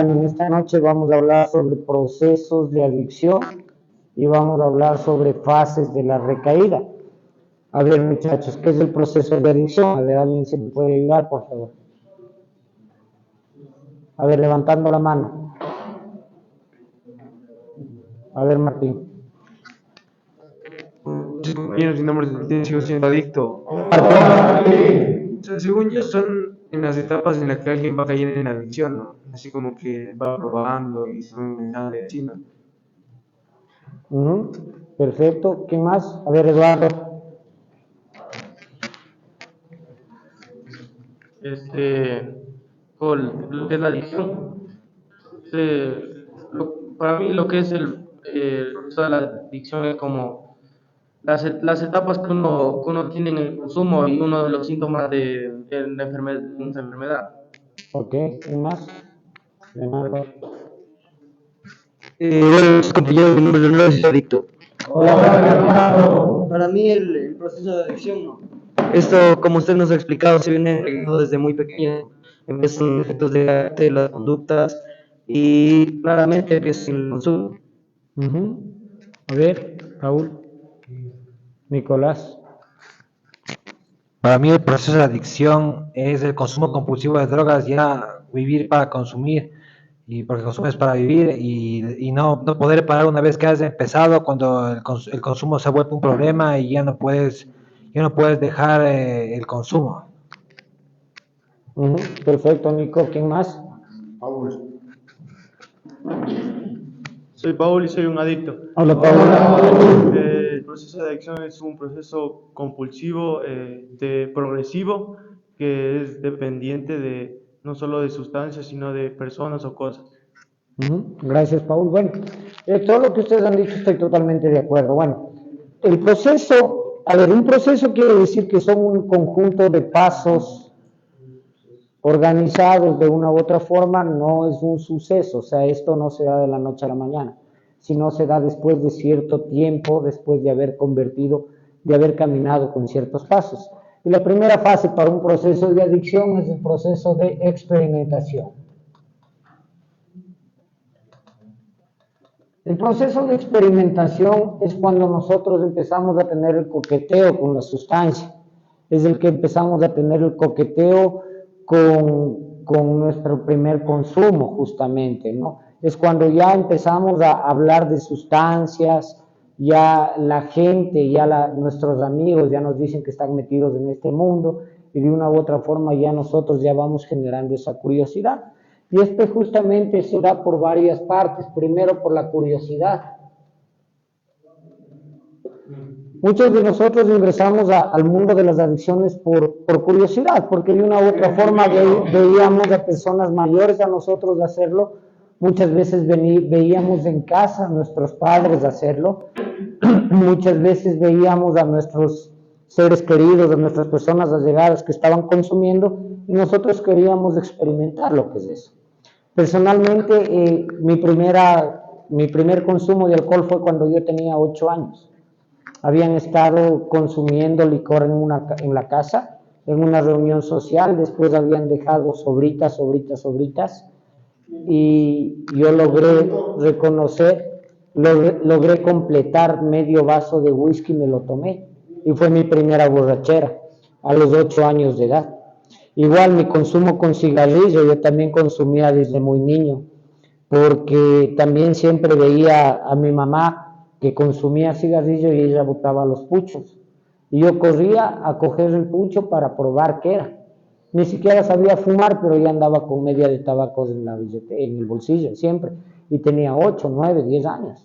Bueno, en esta noche vamos a hablar sobre procesos de adicción y vamos a hablar sobre fases de la recaída. A ver, muchachos, ¿qué es el proceso de adicción? A ver, ¿alguien se me puede ayudar, por favor? A ver, levantando la mano. A ver, Martín. Compañeros, mi nombre es sigo siendo adicto. Según yo, son en las etapas en las que alguien va cayendo en adicción, ¿no? Así como que va probando y son nada de chino. Perfecto. ¿Quién más? A ver, Eduardo. Con lo que es la adicción. Para mí lo que es el proceso de la adicción es como las etapas que uno tiene en el consumo y uno de los síntomas de la enfermedad. Ok, ¿quién más? Leonardo. Bueno, compañero, mi nombre es Leonardo, soy adicto. Hola. Para mí el proceso de adicción, ¿no? Esto, como usted nos ha explicado, se viene regando desde muy pequeño. Empiezan efectos de carácter, las conductas y claramente empieza el consumo. A ver, Raúl. Nicolás. Para mí el proceso de adicción es el consumo compulsivo de drogas, ya vivir para consumir, y porque consumes para vivir y no poder parar una vez que has empezado, cuando el consumo se vuelve un problema y ya no puedes dejar el consumo. Perfecto, Nico. ¿Quién más? Paul. Soy Paul y soy un adicto. Hola, Paul. El proceso de adicción es un proceso compulsivo, progresivo, que es dependiente de no solo de sustancias, sino de personas o cosas. Gracias, Paul. Bueno, todo lo que ustedes han dicho estoy totalmente de acuerdo. Bueno, el proceso, un proceso quiere decir que son un conjunto de pasos organizados de una u otra forma, no es un suceso, o sea, esto no se da de la noche a la mañana, sino se da después de cierto tiempo, después de haber caminado con ciertos pasos. Y la primera fase para un proceso de adicción es el proceso de experimentación. El proceso de experimentación es cuando nosotros empezamos a tener el coqueteo con la sustancia, es el que empezamos a tener el coqueteo con nuestro primer consumo, justamente, ¿no? Es cuando ya empezamos a hablar de sustancias, ya la gente, nuestros amigos ya nos dicen que están metidos en este mundo, y de una u otra forma ya nosotros ya vamos generando esa curiosidad. Y justamente se da por varias partes. Primero, por la curiosidad. Muchos de nosotros ingresamos al mundo de las adicciones por curiosidad, porque de una u otra forma veíamos a personas mayores a nosotros hacerlo, muchas veces veíamos en casa a nuestros padres hacerlo, muchas veces veíamos a nuestros seres queridos, a nuestras personas allegadas que estaban consumiendo, y nosotros queríamos experimentar lo que es eso. Personalmente, mi primer consumo de alcohol fue cuando yo tenía 8 años. Habían estado consumiendo licor en la casa, en una reunión social, después habían dejado sobritas, y yo logré completar medio vaso de whisky, me lo tomé, y fue mi primera borrachera, a los 8 años de edad. Igual mi consumo con cigarrillo, yo también consumía desde muy niño, porque también siempre veía a mi mamá que consumía cigarrillo y ella botaba los puchos. Y yo corría a coger el pucho para probar qué era. Ni siquiera sabía fumar, pero ya andaba con media de tabacos en el bolsillo, siempre. Y tenía 8, 9, 10 años.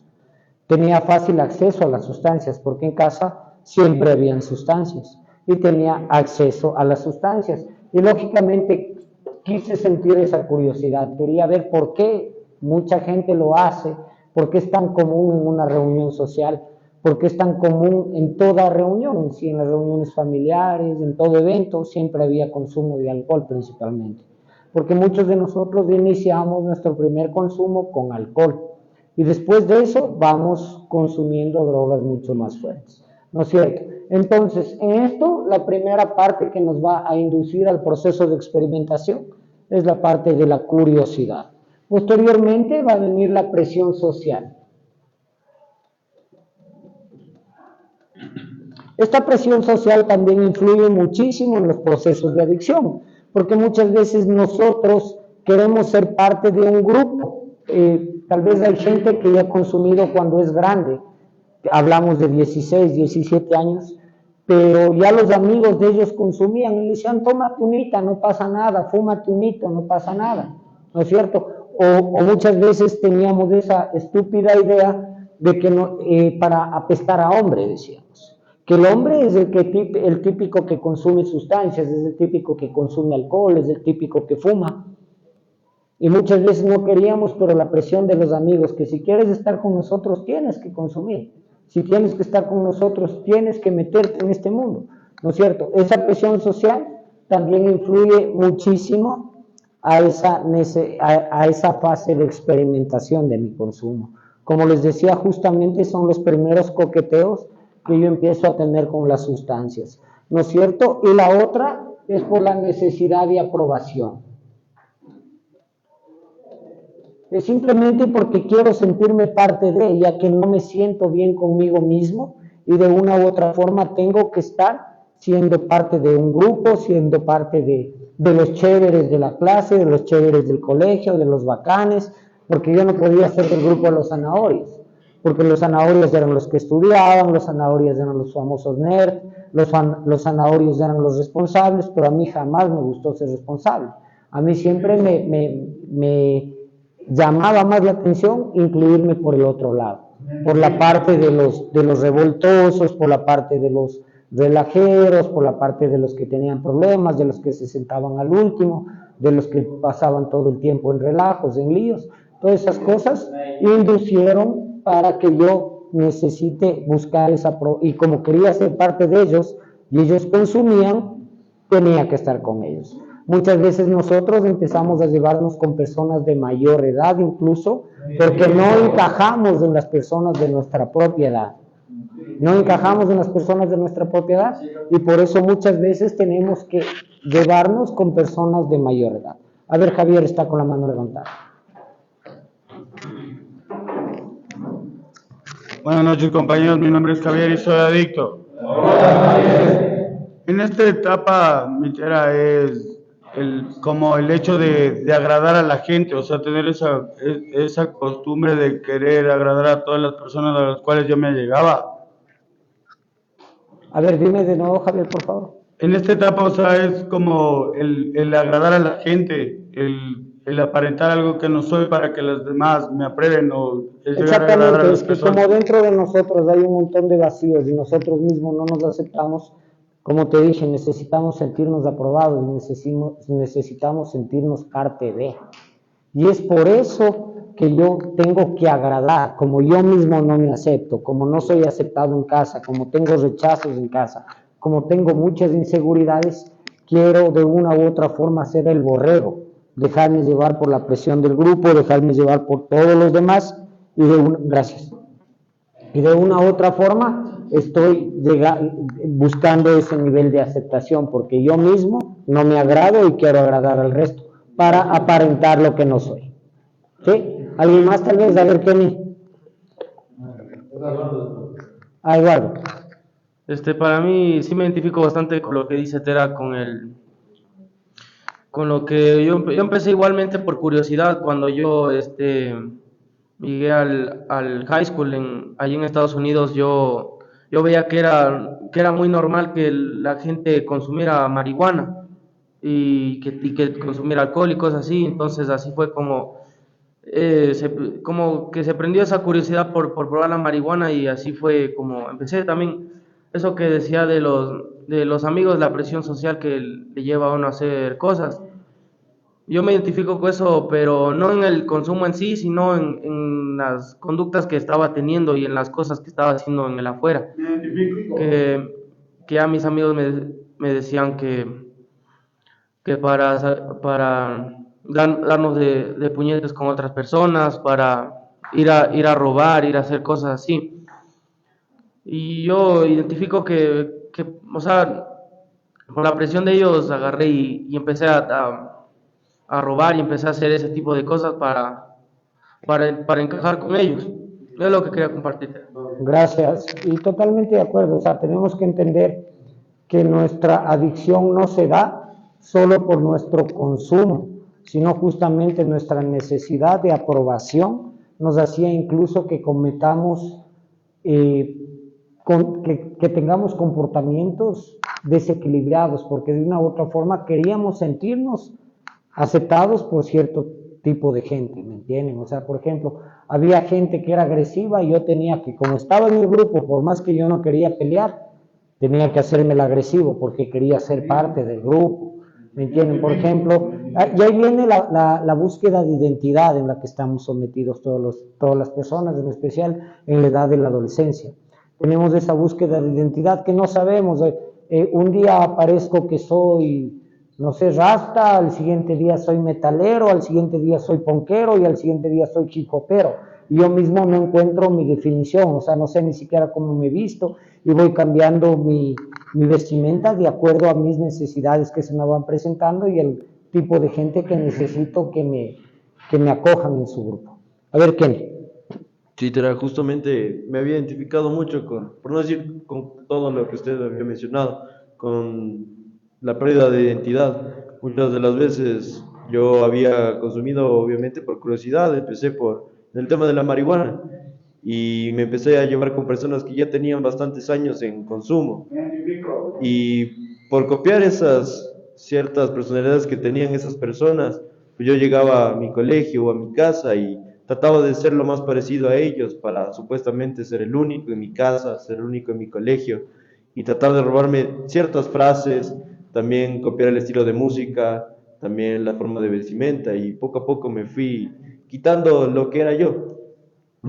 Tenía fácil acceso a las sustancias, porque en casa siempre habían sustancias. Y tenía acceso a las sustancias. Y lógicamente quise sentir esa curiosidad. Quería ver por qué mucha gente lo hace, por qué es tan común en una reunión social, por qué es tan común en toda reunión, en las reuniones familiares, en todo evento, siempre había consumo de alcohol principalmente. Porque muchos de nosotros iniciamos nuestro primer consumo con alcohol y después de eso vamos consumiendo drogas mucho más fuertes, ¿no es cierto? Entonces, en esto, la primera parte que nos va a inducir al proceso de experimentación es la parte de la curiosidad. Posteriormente va a venir la presión social. Esta presión social también influye muchísimo en los procesos de adicción, porque muchas veces nosotros queremos ser parte de un grupo. Tal vez hay gente que ya ha consumido cuando es grande, hablamos de 16, 17 años, pero ya los amigos de ellos consumían y le decían, toma tu unita, no pasa nada, fuma tu unito, no pasa nada, ¿no es cierto? O muchas veces teníamos esa estúpida idea de que no, para apestar a hombre, decíamos, que el hombre es el típico que consume sustancias, es el típico que consume alcohol, es el típico que fuma. Y muchas veces no queríamos, pero la presión de los amigos, que si quieres estar con nosotros tienes que consumir, si tienes que estar con nosotros tienes que meterte en este mundo, ¿no es cierto? Esa presión social también influye muchísimo a esa fase de experimentación de mi consumo. Como les decía, justamente son los primeros coqueteos que yo empiezo a tener con las sustancias, ¿no es cierto? Y la otra es por la necesidad de aprobación. Es simplemente porque quiero sentirme parte de ella, que no me siento bien conmigo mismo y de una u otra forma tengo que estar siendo parte de un grupo, siendo parte de los chéveres de la clase, de los chéveres del colegio, de los bacanes, porque yo no podía ser del grupo de los zanahorios, porque los zanahorios eran los que estudiaban, los zanahorios eran los famosos nerds, los zanahorios eran los responsables, pero a mí jamás me gustó ser responsable. A mí siempre me llamaba más la atención incluirme por el otro lado, por la parte de los revoltosos, por la parte de los relajeros, por la parte de los que tenían problemas, de los que se sentaban al último, de los que pasaban todo el tiempo en relajos, en líos. Todas esas cosas inducieron para que yo necesite buscar y como quería ser parte de ellos y ellos consumían, tenía que estar con ellos. Muchas veces nosotros empezamos a llevarnos con personas de mayor edad incluso, porque no encajamos en las personas de nuestra propia edad. No encajamos en las personas de nuestra propia edad y por eso muchas veces tenemos que llevarnos con personas de mayor edad. A ver, Javier está con la mano levantada. Buenas noches, compañeros. Mi nombre es Javier y soy adicto. En esta etapa, mi chera, es como el hecho de agradar a la gente, o sea, tener esa costumbre de querer agradar a todas las personas a las cuales yo me allegaba. A ver, dime de nuevo, Javier, por favor. En esta etapa, o sea, es como el agradar a la gente, el aparentar algo que no soy para que los demás me aprueben o es llegar a agradar a Exactamente, las es que personas. como dentro de nosotros hay un montón de vacíos y nosotros mismos no nos aceptamos, como te dije, necesitamos sentirnos aprobados, necesitamos sentirnos parte de. Y es por eso que yo tengo que agradar, como yo mismo no me acepto, como no soy aceptado en casa, como tengo rechazos en casa, como tengo muchas inseguridades, quiero de una u otra forma ser el borrego, dejarme llevar por la presión del grupo, dejarme llevar por todos los demás gracias. Y de una u otra forma estoy buscando ese nivel de aceptación porque yo mismo no me agrado y quiero agradar al resto para aparentar lo que no soy. ¿Sí? ¿Alguien más tal vez? A ver, Kenny. Eduardo. Para mí sí me identifico bastante con lo que dice Tera, con lo que yo empecé igualmente por curiosidad cuando yo llegué al high school allí en Estados Unidos. Yo veía que era muy normal que la gente consumiera marihuana y que consumiera alcohol y cosas así. Entonces así fue como que se prendió esa curiosidad por probar la marihuana y así fue como empecé. También eso que decía de los amigos, la presión social que le lleva a uno a hacer cosas. Yo me identifico con eso, pero no en el consumo en sí, sino en las conductas que estaba teniendo y en las cosas que estaba haciendo en el afuera. Que ya mis amigos me decían que para darnos de puñetes con otras personas, para ir a robar, ir a hacer cosas así. Y yo identifico o sea, por la presión de ellos agarré y empecé a a robar y empecé a hacer ese tipo de cosas para encajar con ellos. Es lo que quería compartir. Gracias. Y totalmente de acuerdo. O sea, tenemos que entender que nuestra adicción no se da solo por nuestro consumo, sino justamente nuestra necesidad de aprobación nos hacía incluso que cometamos, que tengamos comportamientos desequilibrados, porque de una u otra forma queríamos sentirnos aceptados por cierto tipo de gente, ¿me entienden? O sea, por ejemplo, había gente que era agresiva y yo tenía que, como estaba en el grupo, por más que yo no quería pelear, tenía que hacerme el agresivo porque quería ser parte del grupo, ¿me entienden? Por ejemplo, y ahí viene la búsqueda de identidad en la que estamos sometidos todas las personas, en especial en la edad de la adolescencia. Tenemos esa búsqueda de identidad que no sabemos, un día aparezco que soy, no sé, rasta, al siguiente día soy metalero, al siguiente día soy ponquero y al siguiente día soy hip hopero. Y yo mismo no encuentro mi definición, o sea, no sé ni siquiera cómo me he visto y voy cambiando mi vestimenta de acuerdo a mis necesidades que se me van presentando y el tipo de gente que necesito que me acojan en su grupo. A ver, ¿quién? Sí, justamente me había identificado mucho con, por no decir con todo lo que usted había mencionado, con la pérdida de identidad. Muchas de las veces yo había consumido, obviamente, por curiosidad, empecé por el tema de la marihuana y me empecé a llevar con personas que ya tenían bastantes años en consumo. Y por copiar esas ciertas personalidades que tenían esas personas, pues yo llegaba a mi colegio o a mi casa y trataba de ser lo más parecido a ellos para supuestamente ser el único en mi casa, ser el único en mi colegio y tratar de robarme ciertas frases, también copiar el estilo de música, también la forma de vestimenta y poco a poco me fui quitando lo que era yo.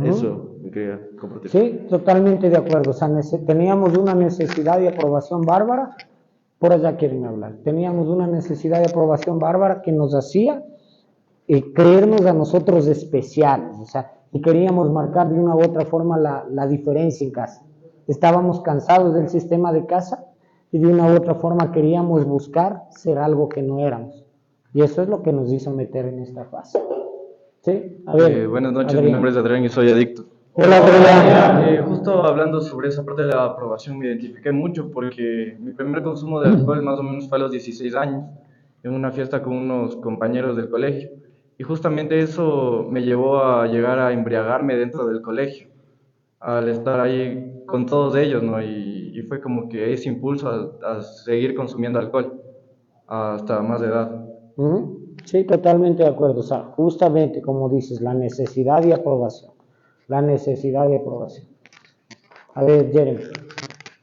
Eso me quería compartir. Sí, totalmente de acuerdo. O sea, teníamos una necesidad de aprobación bárbara, por allá quieren hablar, teníamos una necesidad de aprobación bárbara que nos hacía creernos a nosotros especiales, o sea, y queríamos marcar de una u otra forma la diferencia en casa. Estábamos cansados del sistema de casa y de una u otra forma queríamos buscar ser algo que no éramos. Y eso es lo que nos hizo meter en esta fase. ¿Sí? A ver, buenas noches, Adrián. mi nombre es Adrián y soy adicto. Hola, Adrián. Justo hablando sobre esa parte de la aprobación me identifiqué mucho porque mi primer consumo de alcohol más o menos fue a los 16 años, en una fiesta con unos compañeros del colegio. Y justamente eso me llevó a llegar a embriagarme dentro del colegio, al estar ahí con todos ellos, ¿no? Y fue como que ese impulso a seguir consumiendo alcohol hasta más de edad. Sí, totalmente de acuerdo. O sea, justamente como dices, la necesidad de aprobación. La necesidad de aprobación. A ver, Jeremy.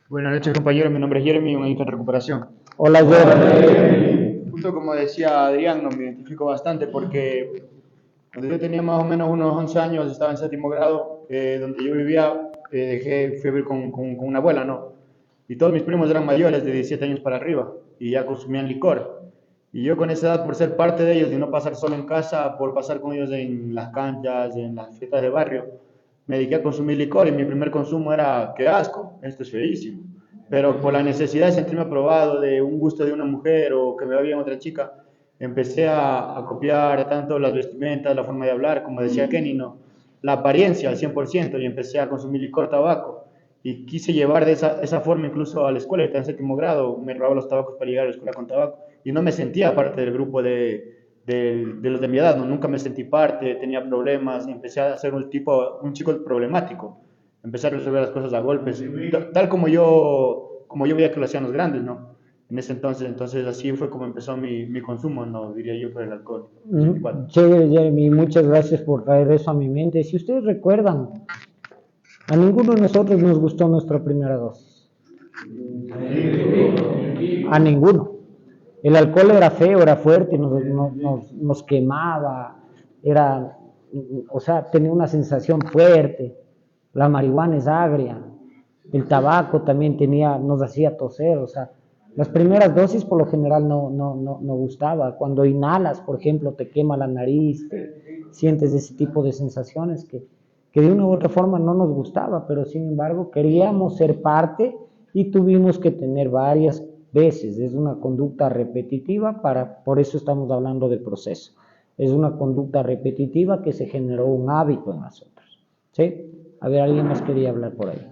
Buenas noches, compañeros. Mi nombre es Jeremy, un adicto en recuperación. Hola, Jeremy. Justo como decía Adrián, me identifico bastante porque cuando yo tenía más o menos unos 11 años, estaba en séptimo grado, donde yo vivía, fui a vivir con una abuela, ¿no? Y todos mis primos eran mayores, de 17 años para arriba, y ya consumían licor. Y yo con esa edad, por ser parte de ellos y no pasar solo en casa, por pasar con ellos en las canchas, en las fiestas de barrio, me dediqué a consumir licor y mi primer consumo era, qué asco, esto es feísimo. Pero por la necesidad de sentirme aprobado de un gusto de una mujer o que me va bien otra chica, empecé a copiar tanto las vestimentas, la forma de hablar, como decía Kenny, ¿no? La apariencia al 100% y empecé a consumir licor, tabaco. Y quise llevar de esa forma incluso a la escuela, estaba en séptimo grado, me robaba los tabacos para llegar a la escuela con tabaco. Y no me sentía parte del grupo de los de mi edad, ¿no? Nunca me sentí parte, tenía problemas, empecé a ser un chico problemático, empecé a resolver las cosas a golpes, tal como yo veía que lo hacían los grandes, ¿no? En ese entonces así fue como empezó mi consumo, ¿no? Diría yo, por el alcohol. Chévere, Jeremy, muchas gracias por traer eso a mi mente. Si ustedes recuerdan, a ninguno de nosotros nos gustó nuestra primera dosis. A ninguno. El alcohol era feo, era fuerte, nos quemaba, o sea, tenía una sensación fuerte. La marihuana es agria, el tabaco también nos hacía toser, o sea, las primeras dosis por lo general no gustaba. Cuando inhalas, por ejemplo, te quema la nariz, sientes ese tipo de sensaciones que de una u otra forma no nos gustaba, pero sin embargo queríamos ser parte y tuvimos que tener varias veces, es una conducta repetitiva, por eso estamos hablando de proceso. Es una conducta repetitiva que se generó un hábito en nosotros. ¿Sí? A ver, alguien más quería hablar por ahí.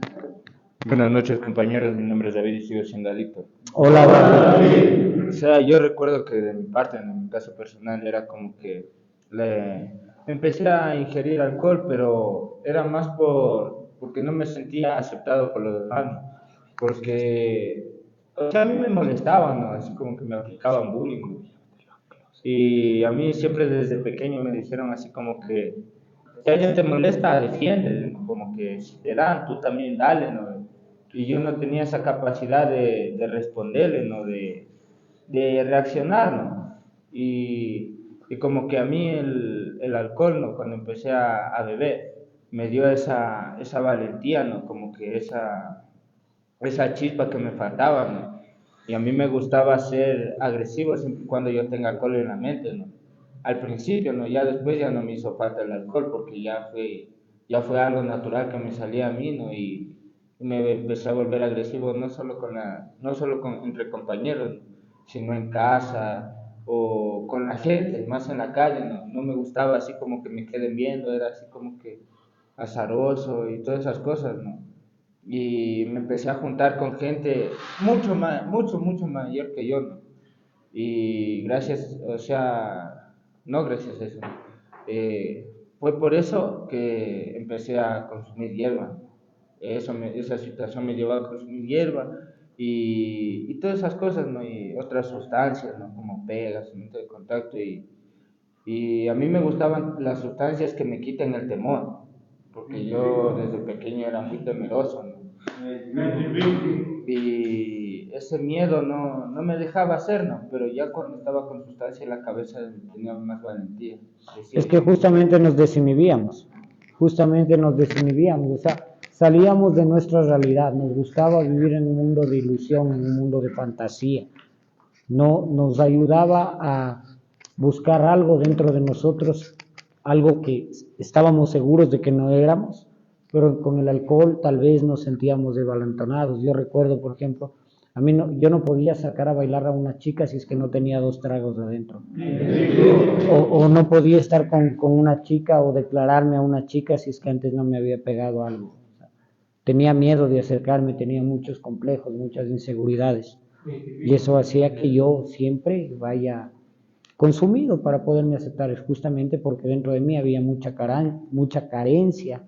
Buenas noches, compañeros. Mi nombre es David y sigo siendo adicto. Hola, David. O sea, yo recuerdo que de mi parte, en mi caso personal, era como que empecé a ingerir alcohol, pero era más porque no me sentía aceptado por los demás, ¿no? Porque, o sea, a mí me molestaban, ¿no? Así como que me aplicaban bullying, ¿no? Y a mí siempre desde pequeño me dijeron así como que si alguien te molesta, defiende, ¿no? Como que si te dan, tú también dale, ¿no? Y yo no tenía esa capacidad de responderle, ¿no? De reaccionar, ¿no? Y como que a mí el alcohol, ¿no? Cuando empecé a beber, me dio esa valentía, ¿no? Como que esa chispa que me faltaba, ¿no? Y a mí me gustaba ser agresivo siempre y cuando yo tenga alcohol en la mente, ¿no? Al principio, ¿no? Ya después ya no me hizo falta el alcohol porque ya fue algo natural que me salía a mí, ¿no? Y me empecé a volver agresivo no solo entre compañeros, ¿no? Sino en casa o con la gente, más en la calle, ¿no? No me gustaba así como que me queden viendo, era así como que azaroso y todas esas cosas, ¿no? Y me empecé a juntar con gente mucho mayor que yo, ¿no? Y gracias, o sea, no gracias a eso, fue por eso que empecé a consumir hierba. Esa situación me llevó a consumir hierba y todas esas cosas, ¿no? Y otras sustancias, ¿no? Como pegas, cemento de contacto y a mí me gustaban las sustancias que me quiten el temor, porque yo desde pequeño era muy temeroso, ¿no? Y ese miedo no me dejaba hacer, ¿no? Pero ya cuando estaba con sustancia en la cabeza tenía más valentía. Decía Es que justamente nos desinhibíamos, o sea, salíamos de nuestra realidad, nos gustaba vivir en un mundo de ilusión, en un mundo de fantasía, no nos ayudaba a buscar algo dentro de nosotros, algo que estábamos seguros de que no éramos, pero con el alcohol tal vez nos sentíamos desvalentonados. Yo recuerdo, por ejemplo, yo no podía sacar a bailar a una chica si es que no tenía 2 tragos adentro. O no podía estar con una chica o declararme a una chica si es que antes no me había pegado algo. O sea, tenía miedo de acercarme, tenía muchos complejos, muchas inseguridades. Y eso hacía que yo siempre vaya consumido para poderme aceptar, es justamente porque dentro de mí había mucha carencia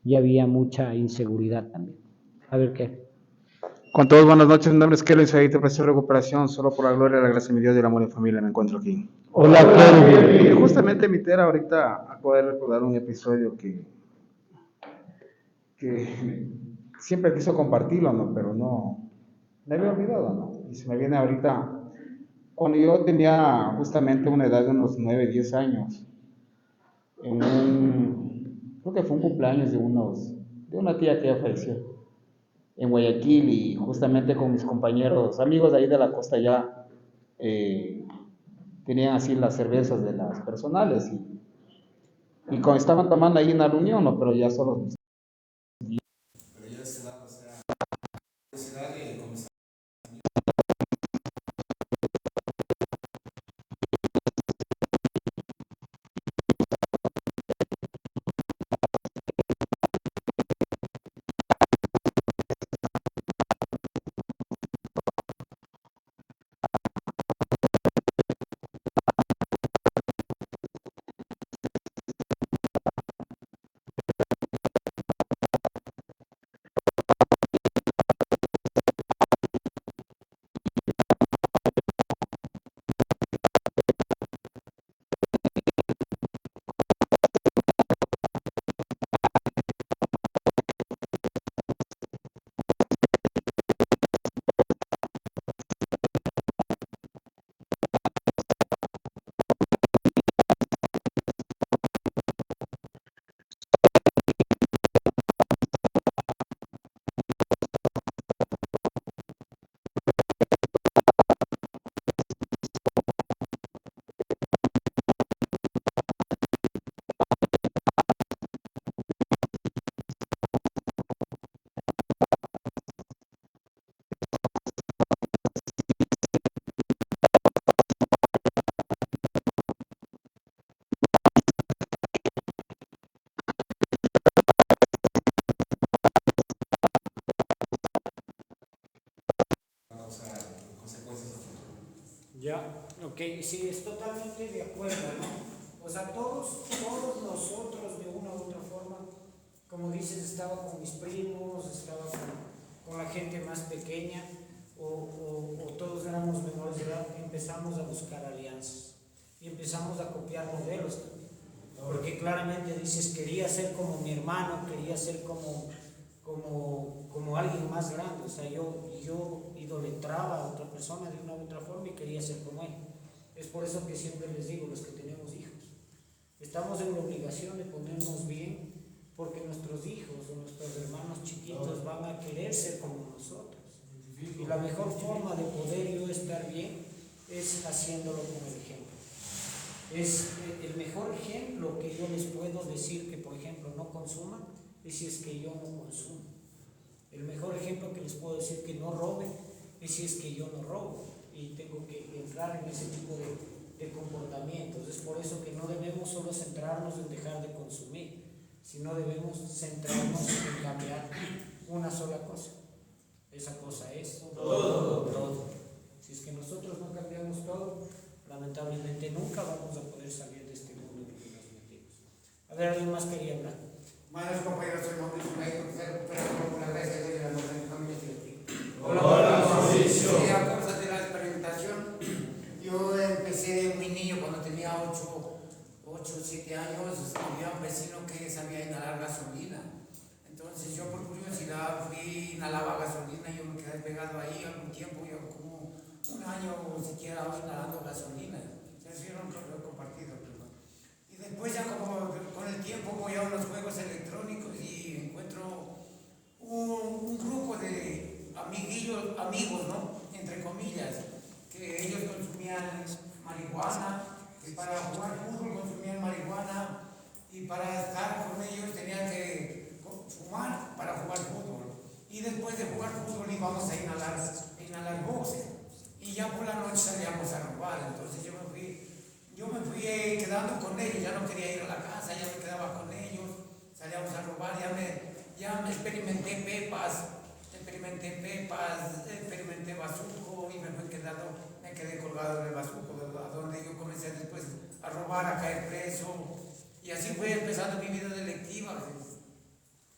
y había mucha inseguridad también. A ver qué. Con todos, buenas noches. Mi nombre es Kelvin, soy adicto a proceso de recuperación. Solo por la gloria, la gracia de mi Dios y el amor y familia me encuentro aquí. Hola, Kelvin. Y justamente mi tera ahorita acabo de recordar un episodio que siempre quiso compartirlo, ¿no? Pero no, me había olvidado, ¿no? Y se me viene ahorita, cuando yo tenía justamente una edad de unos 9, 10 años, creo que fue un cumpleaños de una tía que ya falleció en Guayaquil y justamente con mis compañeros, amigos de ahí de la costa ya, tenían así las cervezas de las personales y cuando estaban tomando ahí en la reunión, ¿no? Pero ya solo porque sí, es totalmente de acuerdo, ¿no? O sea, todos nosotros de una u otra forma, como dices, estaba con mis primos, estaba con la gente más pequeña, o todos éramos menores de edad, empezamos a buscar alianzas y empezamos a copiar modelos también. Porque claramente dices, quería ser como mi hermano, quería ser como alguien más grande. O sea, yo idolatraba a otra persona de una u otra forma y quería ser como él. Es por eso que siempre les digo, los que tenemos hijos, estamos en la obligación de ponernos bien, porque nuestros hijos o nuestros hermanos chiquitos van a querer ser como nosotros. Y la mejor forma de poder yo estar bien es haciéndolo con el ejemplo. Es el mejor ejemplo que yo les puedo decir que, por ejemplo, no consuman, es si es que yo no consumo. El mejor ejemplo que les puedo decir que no roben, es si es que yo no robo. Y tengo que entrar en ese tipo de comportamientos. Es por eso que no debemos solo centrarnos en dejar de consumir, sino debemos centrarnos en cambiar una sola cosa. Esa cosa es todo. Si es que nosotros no cambiamos todo, lamentablemente nunca vamos a poder salir de este mundo en el que nos metimos. A ver, ¿alguien más quería hablar? Buenos compañeros, soy Mauricio México, por la gracia de la familia Científica. Hola, Mauricio. Sí, a causa de la experimentación, yo empecé muy niño, cuando tenía 8 o 7 años, había un vecino que sabía inhalar gasolina. Entonces yo por curiosidad fui, inhalaba gasolina y yo me quedé pegado ahí algún tiempo, yo como un año o siquiera inhalando gasolina. Eso yo nunca lo he compartido. Y después ya como con el tiempo voy a unos juegos electrónicos y encuentro un grupo de amigos, ¿no? Entre comillas, que ellos consumían marihuana, que para jugar fútbol consumían marihuana y para estar con ellos tenían que fumar para jugar fútbol. Y después de jugar fútbol íbamos a inhalar boxe. Y ya por la noche salíamos a robar. Entonces yo me fui quedando con ellos, ya no quería ir a la casa, ya me quedaba con ellos, salíamos a robar, ya me experimenté pepas, experimenté bazuco y me quedé colgado en el bazuco, donde yo comencé después a robar, a caer preso. Y así fue empezando mi vida delictiva.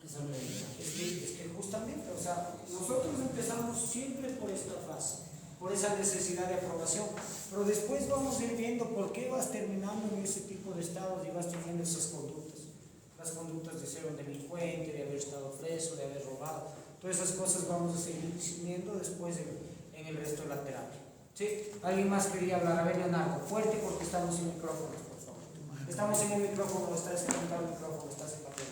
Es que justamente, o sea, nosotros empezamos siempre por esta fase, por esa necesidad de aprobación, pero después vamos a ir viendo por qué vas terminando en ese tipo de estados y vas teniendo esas conductas, las conductas de ser un delincuente, de haber estado preso, de haber robado, todas esas cosas vamos a seguir viendo después en el resto de la terapia. ¿Sí? ¿Alguien más quería hablar? A ver, Leonardo, fuerte porque estamos sin micrófonos, por favor. Estamos en el micrófono, está desconectado el micrófono, estás en papel.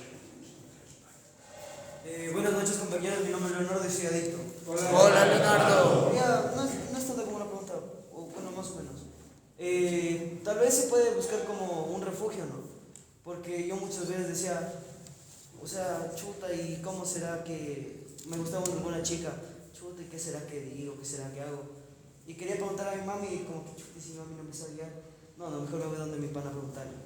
Buenas noches, compañeros, mi nombre es Leonardo y soy adicto. Hola, Leonardo. No es tanto como una pregunta, o bueno, más o menos. Tal vez se puede buscar como un refugio, ¿no? Porque yo muchas veces decía, o sea, chuta, ¿y cómo será que me gustaba alguna chica? Chuta, ¿y qué será que digo? ¿Qué será que hago? Y quería preguntar a mi mami, como que chuta, y si mami no me sabe guiar. No, mejor me voy donde mi pana a preguntarle.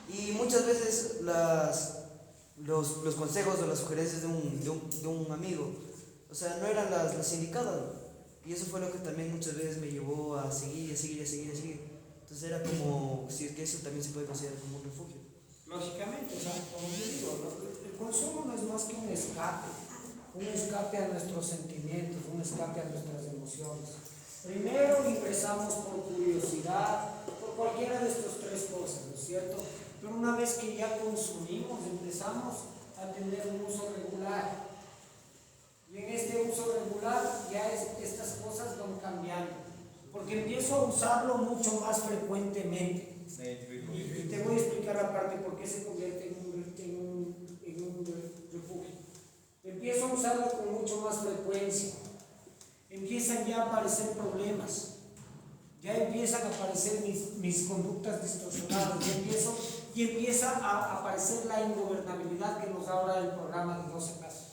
Y muchas veces los consejos o las sugerencias de un amigo, o sea, no eran las indicadas, ¿no? Y eso fue lo que también muchas veces me llevó a seguir. Entonces era como, si es que eso también se puede considerar como un refugio. Lógicamente, o sea, como yo digo, el consumo no es más que un escape a nuestros sentimientos, un escape a nuestras emociones. Primero ingresamos por curiosidad, por cualquiera de estas tres cosas, ¿no es cierto? Pero una vez que ya consumimos, empezamos a tener un uso regular. Y en este uso regular ya estas cosas van cambiando. Porque empiezo a usarlo mucho más frecuentemente. Y te voy a explicar la parte por qué se convierte en un refugio. Empiezo a usarlo con mucho más frecuencia. Empiezan ya a aparecer problemas. Ya empiezan a aparecer mis conductas distorsionadas. Y empieza a aparecer la ingobernabilidad que nos habla el programa de 12 casos.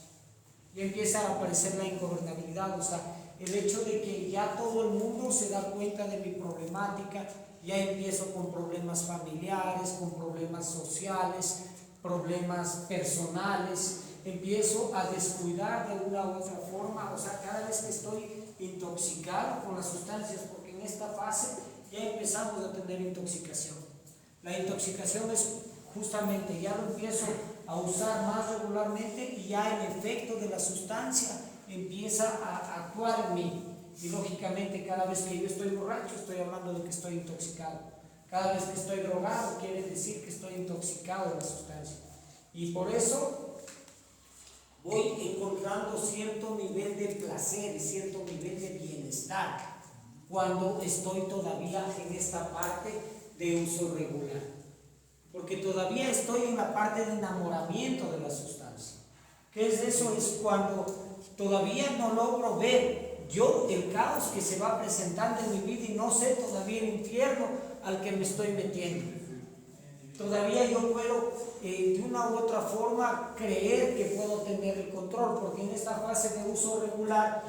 Y empieza a aparecer la ingobernabilidad, o sea, el hecho de que ya todo el mundo se da cuenta de mi problemática, ya empiezo con problemas familiares, con problemas sociales, problemas personales, empiezo a descuidar de una u otra forma, o sea, cada vez que estoy intoxicado con las sustancias, porque en esta fase ya empezamos a tener intoxicación. La intoxicación es justamente, ya lo empiezo a usar más regularmente y ya el efecto de la sustancia empieza a actuar en mí. Y lógicamente cada vez que yo estoy borracho estoy hablando de que estoy intoxicado. Cada vez que estoy drogado quiere decir que estoy intoxicado de la sustancia. Y por eso voy encontrando cierto nivel de placer y cierto nivel de bienestar cuando estoy todavía en esta parte de uso regular. Porque todavía estoy en la parte de enamoramiento de la sustancia. ¿Qué es eso? Es cuando todavía no logro ver yo el caos que se va presentando en mi vida y no sé todavía el infierno al que me estoy metiendo. Todavía yo puedo de una u otra forma creer que puedo tener el control, porque en esta fase de uso regular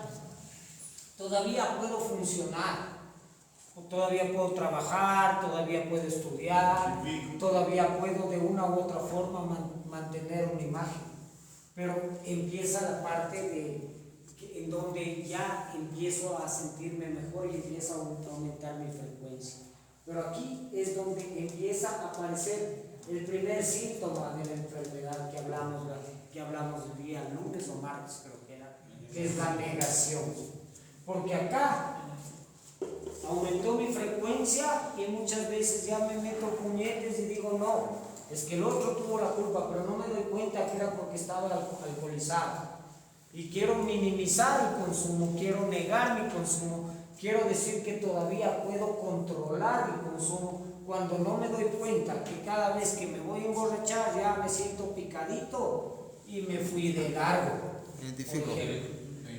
todavía puedo funcionar, todavía puedo trabajar, todavía puedo estudiar, todavía puedo de una u otra forma mantener una imagen, pero empieza la parte en donde ya empiezo a sentirme mejor y empieza a aumentar mi frecuencia. Pero aquí es donde empieza a aparecer el primer síntoma de la enfermedad que hablamos el día lunes o martes, creo que era, que es la negación. Porque acá aumentó mi frecuencia y muchas veces ya me meto puñetes y digo, no, es que el otro tuvo la culpa, pero no me doy cuenta que era porque estaba alcoholizado. Y quiero minimizar el consumo, quiero negar mi consumo, quiero decir que todavía puedo controlar el consumo cuando no me doy cuenta que cada vez que me voy a emborrachar ya me siento picadito y me fui de largo. Identifico.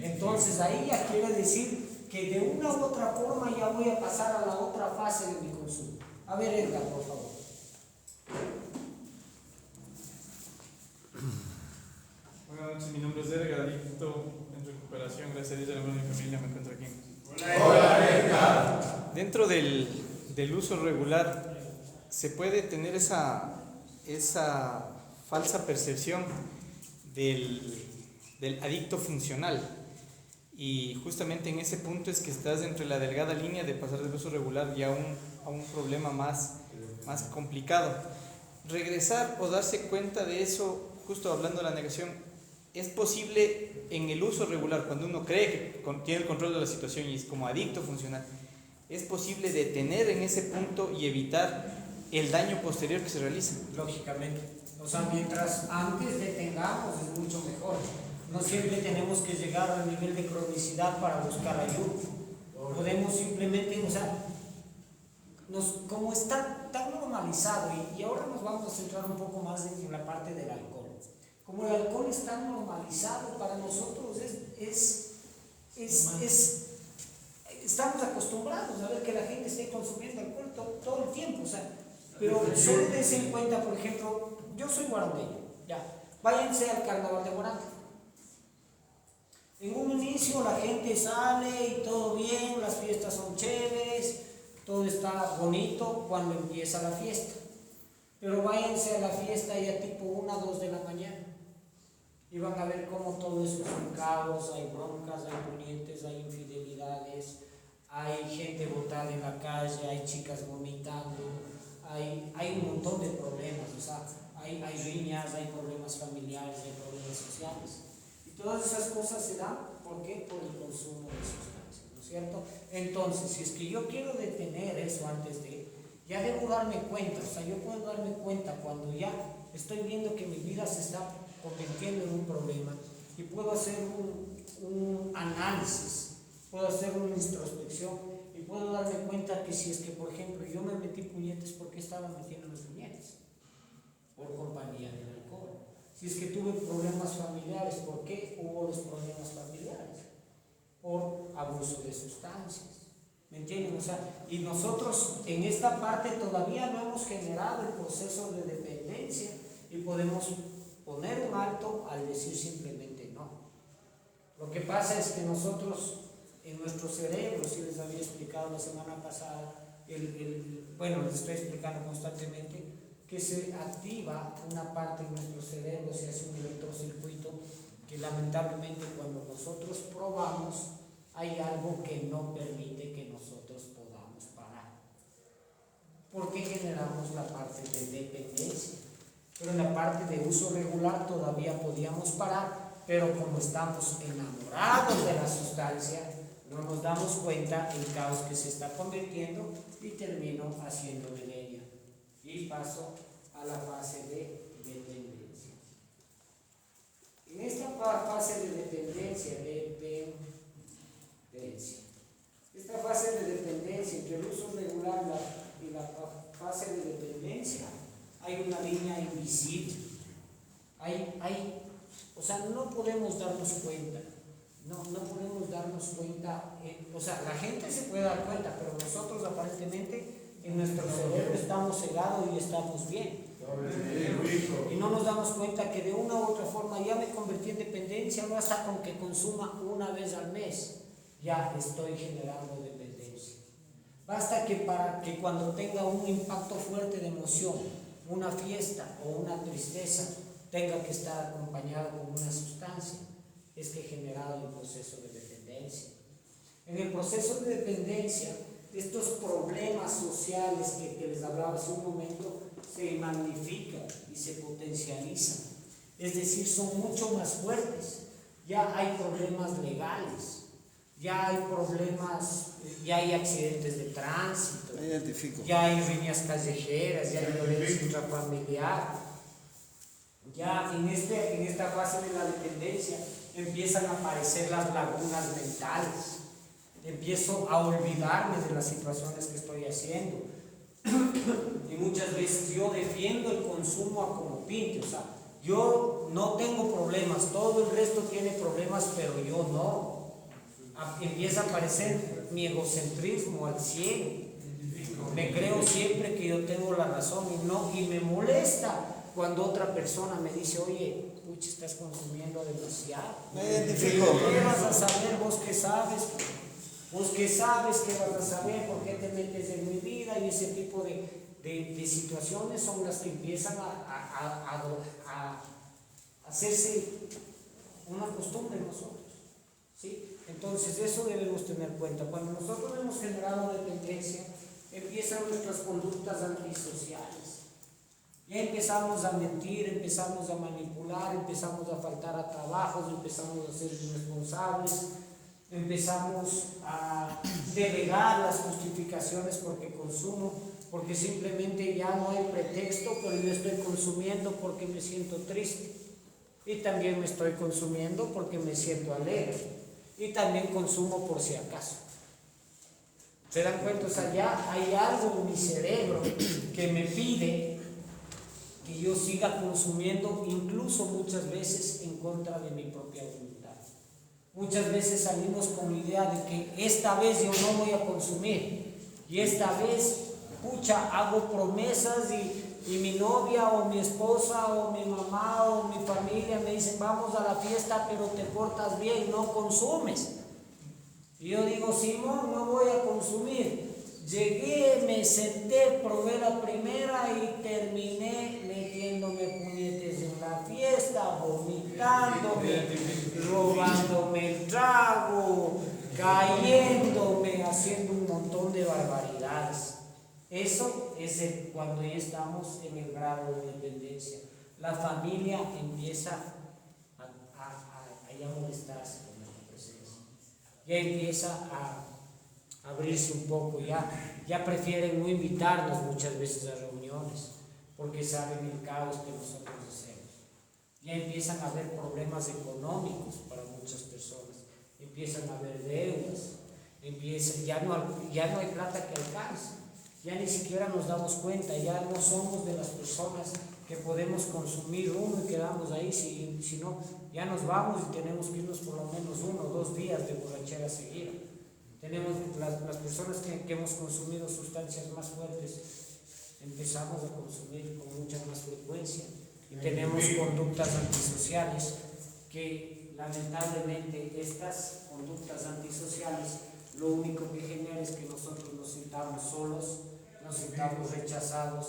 Entonces ahí ya quiere decir que de una u otra forma ya voy a pasar a la otra fase de mi consumo. A ver, Edgar, por favor. Buenas noches, mi nombre es Edgar, adicto en recuperación, gracias a Dios, de mi familia me encuentro aquí. Hola, Edgar. Dentro del uso regular, se puede tener esa falsa percepción del adicto funcional. Y justamente en ese punto es que estás entre la delgada línea de pasar del uso regular ya a un problema más complicado. Regresar o darse cuenta de eso, justo hablando de la negación, es posible en el uso regular, cuando uno cree que tiene el control de la situación y es como adicto funcional, es posible detener en ese punto y evitar el daño posterior que se realiza. Lógicamente. O sea, mientras antes detengamos es mucho mejor. No siempre tenemos que llegar al nivel de cronicidad para buscar ayuda. Podemos simplemente, o sea, como está tan normalizado, y ahora nos vamos a centrar un poco más en la parte del alcohol. Como el alcohol es tan normalizado para nosotros, estamos acostumbrados a ver que la gente esté consumiendo alcohol todo el tiempo, o sea, pero solo dense en cuenta, por ejemplo, yo soy guarandeño, ya, váyanse al carnaval de Guaranda. En un inicio la gente sale y todo bien, las fiestas son chéveres, todo está bonito cuando empieza la fiesta. Pero váyanse a la fiesta ya tipo 1 o 2 de la mañana y van a ver cómo todo eso es un caos, hay broncas, hay puñetes, hay infidelidades, hay gente botada en la calle, hay chicas vomitando, hay un montón de problemas, o sea, hay riñas, hay problemas familiares, hay problemas sociales. Y todas esas cosas se dan, ¿por qué? Por el consumo de sustancias, ¿no es cierto? Entonces, si es que yo quiero detener eso antes de, ya debo darme cuenta, o sea, yo puedo darme cuenta cuando ya estoy viendo que mi vida se está convirtiendo en un problema y puedo hacer un análisis, puedo hacer una introspección y puedo darme cuenta que si es que, por ejemplo, yo me metí puñetes, ¿por qué estaba metiendo los puñetes? Por compañía del alcohol. Si es que tuve problemas familiares, ¿por qué hubo los problemas familiares? Por abuso de sustancias. ¿Me entienden? O sea, y nosotros en esta parte todavía no hemos generado el proceso de dependencia y podemos poner un alto al decir simplemente no. Lo que pasa es que nosotros en nuestro cerebro, si les había explicado la semana pasada, bueno, les estoy explicando constantemente, que se activa una parte de nuestro cerebro, se hace un electrocircuito que lamentablemente cuando nosotros probamos hay algo que no permite que nosotros podamos parar. porque generamos la parte de dependencia. Pero en la parte de uso regular todavía podíamos parar, pero como estamos enamorados de la sustancia, no nos damos cuenta el caos que se está convirtiendo y termino haciéndome leña. Y paso a la fase de dependencia. En esta fase de dependencia, esta fase de dependencia entre el uso regular y la fase de dependencia, hay una línea invisible. O sea, no podemos darnos cuenta. No podemos darnos cuenta. O sea, la gente se puede dar cuenta, pero nosotros aparentemente en nuestro cerebro estamos cegados y estamos bien. Y no nos damos cuenta que de una u otra forma ya me convertí en dependencia, no basta con que consuma una vez al mes, ya estoy generando dependencia. Basta que cuando tenga un impacto fuerte de emoción, una fiesta o una tristeza, tenga que estar acompañado con una sustancia, es que he generado el proceso de dependencia. En el proceso de dependencia, estos problemas sociales que les hablaba hace un momento se magnifican y se potencializan, es decir, son mucho más fuertes. Ya hay problemas legales, ya hay problemas, ya hay accidentes de tránsito, ya hay riñas callejeras, ya hay violencia intrafamiliar. Ya en esta fase de la dependencia empiezan a aparecer las lagunas mentales. Empiezo a olvidarme de las situaciones que estoy haciendo. Y muchas veces yo defiendo el consumo a como pinte. O sea, yo no tengo problemas, todo el resto tiene problemas, pero yo no. Empieza a aparecer mi egocentrismo al cielo. Me creo siempre que yo tengo la razón y me molesta cuando otra persona me dice, oye, pucha, estás consumiendo demasiado. Me identifico. ¿Qué vas a saber? ¿Vos qué sabes? ¿Vos qué sabes? ¿Qué vas a saber? ¿Por qué te metes en mi vida? Y ese tipo de situaciones son las que empiezan a hacerse una costumbre en nosotros. ¿Sí? Entonces eso debemos tener en cuenta. Cuando nosotros hemos generado dependencia, empiezan nuestras conductas antisociales. Ya empezamos a mentir, empezamos a manipular, empezamos a faltar a trabajos, empezamos a ser irresponsables, empezamos a delegar las justificaciones porque consumo, porque simplemente ya no hay pretexto, pero yo estoy consumiendo porque me siento triste. Y también me estoy consumiendo porque me siento alegre. Y también consumo por si acaso. ¿Se dan cuenta? O sea, ya hay algo en mi cerebro que me pide que yo siga consumiendo, incluso muchas veces en contra de mi propia voluntad. Muchas veces salimos con la idea de que esta vez yo no voy a consumir y esta vez, pucha, hago promesas y mi novia o mi esposa o mi mamá o mi familia me dicen vamos a la fiesta pero te portas bien, no consumes. Y yo digo, Simón, no voy a consumir. Llegué, me senté, probé la primera y terminé metiéndome puñetes en la fiesta, vomitándome, robándome el trago, cayéndome, haciendo un montón de barbaridades. Eso es cuando ya estamos en el grado de dependencia. La familia empieza a molestarse con nuestra presencia. Ya empieza a abrirse un poco, ya prefieren no invitarnos muchas veces a reuniones porque saben el caos que nosotros hacemos. Ya empiezan a haber problemas económicos para muchas personas, empiezan a haber deudas, ya no hay plata que alcance, ya ni siquiera nos damos cuenta, ya no somos de las personas que podemos consumir uno y quedamos ahí, si no, ya nos vamos y tenemos que irnos por lo menos 1 o 2 días de borrachera seguida. Tenemos las personas que hemos consumido sustancias más fuertes, empezamos a consumir con mucha más frecuencia y tenemos conductas antisociales que lamentablemente estas conductas antisociales lo único que genera es que nosotros nos sintamos solos, nos sintamos rechazados,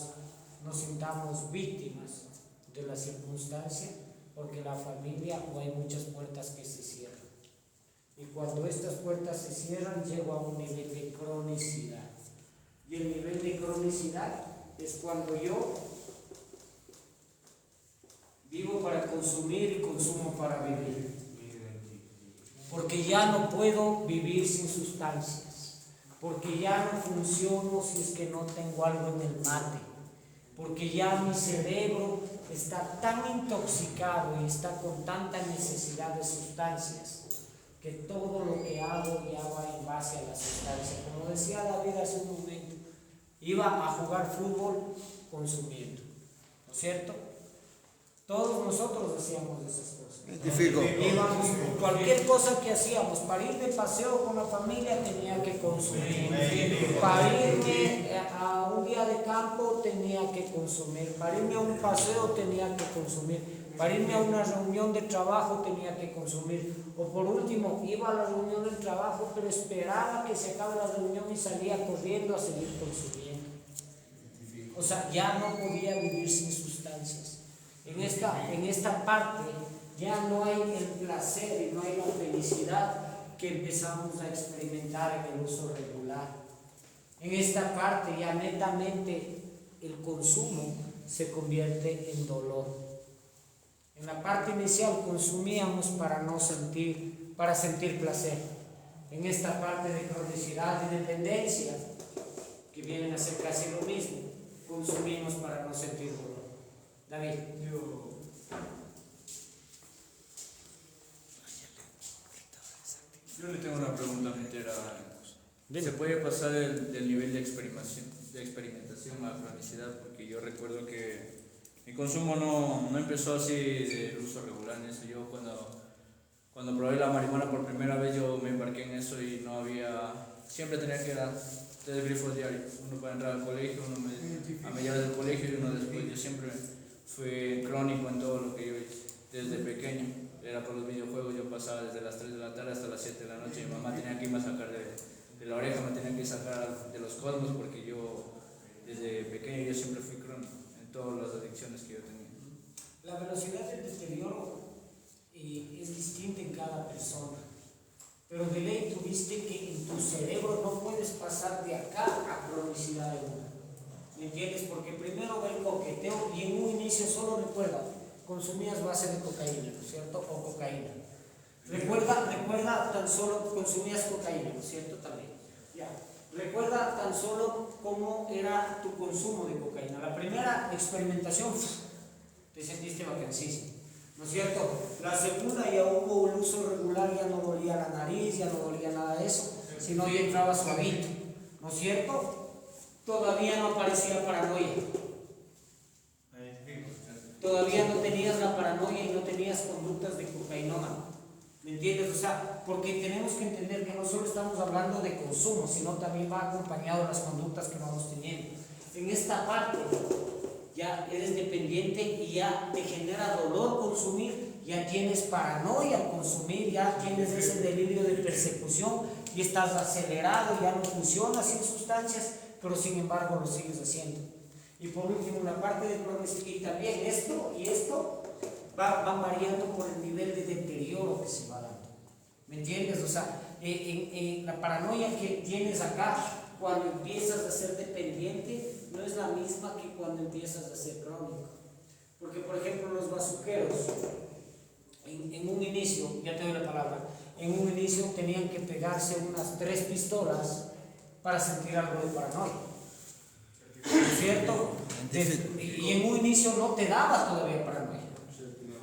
nos sintamos víctimas de la circunstancia porque la familia o hay muchas puertas que se cierran. Y cuando estas puertas se cierran, llego a un nivel de cronicidad. Y el nivel de cronicidad es cuando yo vivo para consumir y consumo para vivir. Porque ya no puedo vivir sin sustancias. Porque ya no funciono si es que no tengo algo en el mate. Porque ya mi cerebro está tan intoxicado y está con tanta necesidad de sustancias que todo lo que hago ya va en base a la sustancia. Como decía David hace un momento, iba a jugar fútbol consumiendo, ¿no es cierto? Todos nosotros hacíamos esas cosas. Íbamos, cualquier cosa que hacíamos, para ir de paseo con la familia tenía que consumir, para irme a un día de campo tenía que consumir, para irme a un paseo tenía que consumir, para irme a una reunión de trabajo tenía que consumir, o por último iba a la reunión del trabajo pero esperaba que se acabe la reunión y salía corriendo a seguir consumiendo. O sea, ya no podía vivir sin sustancias. En esta parte ya no hay el placer y no hay la felicidad que empezamos a experimentar en el uso regular. En esta parte ya netamente el consumo se convierte en dolor. En la parte inicial consumíamos para sentir placer. En esta parte de cronicidad y dependencia, que vienen a ser casi lo mismo, consumimos para no sentir dolor. David. Yo le tengo una pregunta a meter a... ¿Se puede pasar del nivel de experimentación a cronicidad? Porque yo recuerdo que mi consumo no empezó así del uso regular en eso. Yo cuando probé la marihuana por primera vez yo me embarqué en eso y no había... Siempre tenía que ir a 3 grifos diarios. Uno para entrar al colegio, uno a mediados del colegio y uno después. Yo siempre fui crónico en todo lo que yo hice desde pequeño. Era por los videojuegos, yo pasaba desde las 3 de la tarde hasta las 7 de la noche. Mi mamá tenía que irme a sacar de la oreja, me tenía que sacar de los cosmos porque yo desde pequeño yo siempre fui crónico en todas las adicciones que yo tenía. La velocidad del deterioro es distinta en cada persona, pero de ley tuviste que en tu cerebro no puedes pasar de acá a cronicidad de una. ¿Me entiendes? Porque primero va el coqueteo y en un inicio solo recuerda, consumías base de cocaína, ¿no es cierto? O cocaína. Recuerda tan solo, consumías cocaína, ¿no es cierto? También. Ya. Recuerda tan solo cómo era tu consumo de cocaína. La primera experimentación, te sentiste vacancísimo, ¿no es cierto? La segunda ya hubo el uso regular, ya no dolía la nariz, ya no dolía nada de eso, sino ya entraba suavito, ¿no es cierto? Todavía no aparecía paranoia. Todavía no tenías la paranoia y no tenías conductas de cocainómano. ¿Me entiendes? O sea, porque tenemos que entender que no solo estamos hablando de consumo, sino también va acompañado de las conductas que vamos teniendo. En esta parte ya eres dependiente y ya te genera dolor consumir, ya tienes paranoia al consumir, ya tienes ese delirio de persecución y estás acelerado, ya no funcionas sin sustancias, pero sin embargo lo sigues haciendo. Y por último, la parte de cronicidad, y también esto y esto van variando por el nivel de deterioro que se va dando. ¿Me entiendes? O sea, la paranoia que tienes acá cuando empiezas a ser dependiente no es la misma que cuando empiezas a ser crónico. Porque, por ejemplo, los bazuqueros, en un inicio, ya te doy la palabra, en un inicio tenían que pegarse unas 3 pistolas para sentir algo de paranoia. ¿No es cierto? Y en un inicio no te daba todavía paranoia.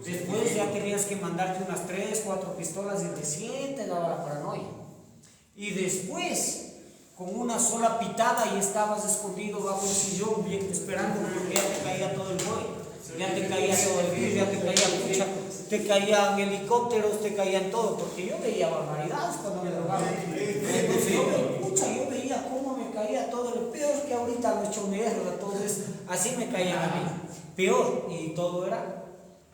Después ya tenías que mandarte unas 3, 4 pistolas y recién te daba la paranoia. Y después, con una sola pitada y estabas escondido bajo un sillón esperando porque ya te caía todo el buey. Ya te caía todo el virus, ya te caía mucha, te caían helicópteros, te caían todo, porque yo veía barbaridades cuando me drogaban. Entonces yo veía cómo me caía todo, lo peor que ahorita lo he hecho mierda, entonces así me caían a mí, peor, y todo era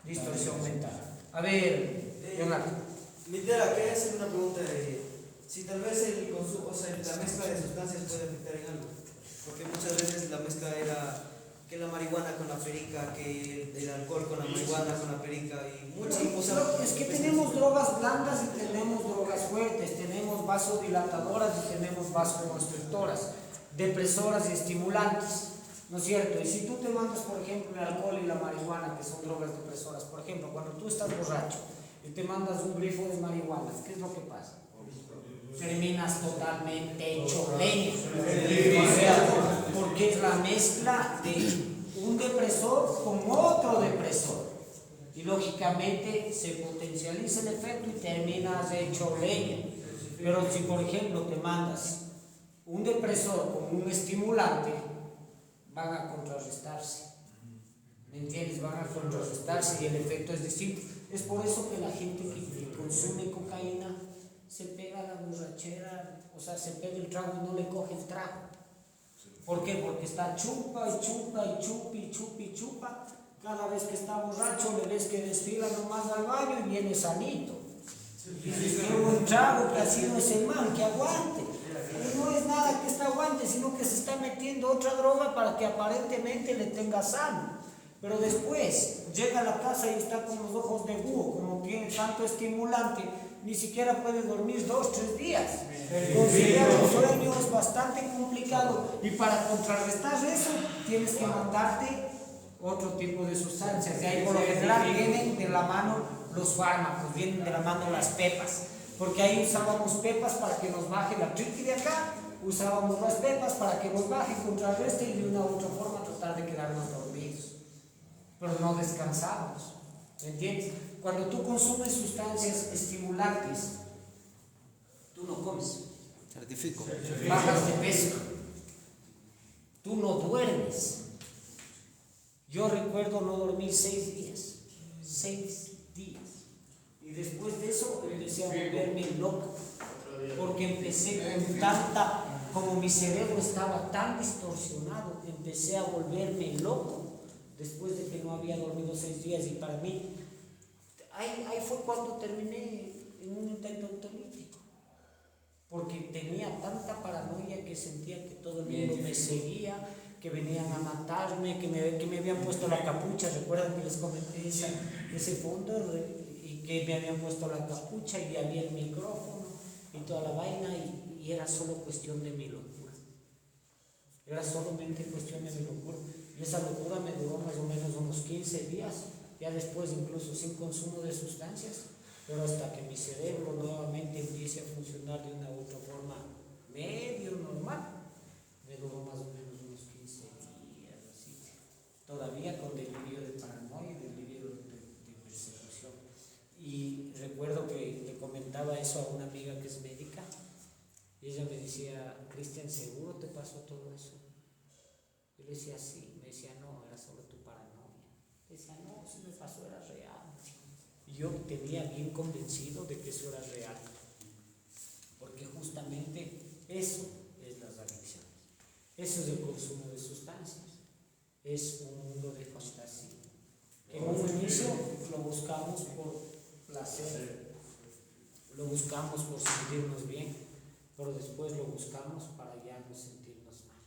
distorsión mental. A ver, Leonardo. Litera, quería hacer una pregunta de si tal vez el consumo, o sea, la mezcla de sustancias puede afectar en algo, porque muchas veces la mezcla era que la marihuana con la perica, que el alcohol con la marihuana con la perica y muchas cosas. Es que tenemos drogas blandas y tenemos drogas fuertes, tenemos vasodilatadoras y tenemos vasoconstrictoras. depresoras y estimulantes, ¿no es cierto? Y si tú te mandas, por ejemplo, el alcohol y la marihuana, que son drogas depresoras, por ejemplo, cuando tú estás borracho y te mandas un grifo de marihuana, ¿qué es lo que pasa? Terminas totalmente hecho leña. O sea, porque es la mezcla de un depresor con otro depresor. Y lógicamente se potencializa el efecto y terminas hecho leña. Pero si por ejemplo te mandas un depresor con un estimulante, van a contrarrestarse. ¿Me entiendes? Van a contrarrestarse y el efecto es distinto. Es por eso que la gente que consume cocaína se pega la borrachera, o sea, se pega el trago y no le coge el trago. ¿Por qué? Porque está chupa y chupa y chupa y chupa y chupa. Cada vez que está borracho le ves que desfila nomás al baño y viene sanito. Y dices que un trago, que así no es el man, que aguante. Y no es nada que está aguante, sino que se está metiendo otra droga para que aparentemente le tenga sano. Pero después llega a la casa y está con los ojos de búho, como tiene tanto estimulante, ni siquiera puede dormir 2 o 3 días. Conciliar el sueño es bastante complicado y para contrarrestar eso tienes que mandarte otro tipo de sustancias. De ahí por lo general vienen de la mano los fármacos, vienen de la mano las pepas, porque ahí usábamos pepas para que nos baje la triqui de acá, usábamos las pepas para que nos baje, contrarreste y de una u otra forma tratar de quedarnos dormidos, pero no descansamos. ¿Me entiendes? Cuando tú consumes sustancias estimulantes, tú no comes. Certifico. Bajas de peso. Tú no duermes. Yo recuerdo no dormir 6 días. 6 días. Y después de eso empecé a volverme loco. Porque empecé con tanta, como mi cerebro estaba tan distorsionado, empecé a volverme loco. Después de que no había dormido 6 días, y para mí, ahí fue cuando terminé en un intento autolítico, porque tenía tanta paranoia que sentía que todo el mundo me seguía, que venían a matarme, que me habían puesto la capucha. Recuerdan que les comenté ese fondo, y que me habían puesto la capucha y había el micrófono y toda la vaina, y era solo cuestión de mi locura. Era solamente cuestión de mi locura. Y esa locura me duró más o menos unos 15 días, ya después incluso sin consumo de sustancias, pero hasta que mi cerebro nuevamente empiece a funcionar de una u otra forma medio normal, me duró más o menos unos 15 días, así, todavía con delirio de paranoia y delirio de persecución. Y recuerdo que le comentaba eso a una amiga que es médica, y ella me decía: Cristian, ¿seguro te pasó todo eso? Yo le decía: sí. Me decía: no, era solo tu paranoia. Le decía: no, si me pasó era real. Y yo tenía bien convencido de que eso era real, porque justamente eso es las adicciones, eso es el consumo de sustancias, es un mundo de fantasía. En un inicio lo buscamos por placer, lo buscamos por sentirnos bien, pero después lo buscamos para ya no sentirnos mal.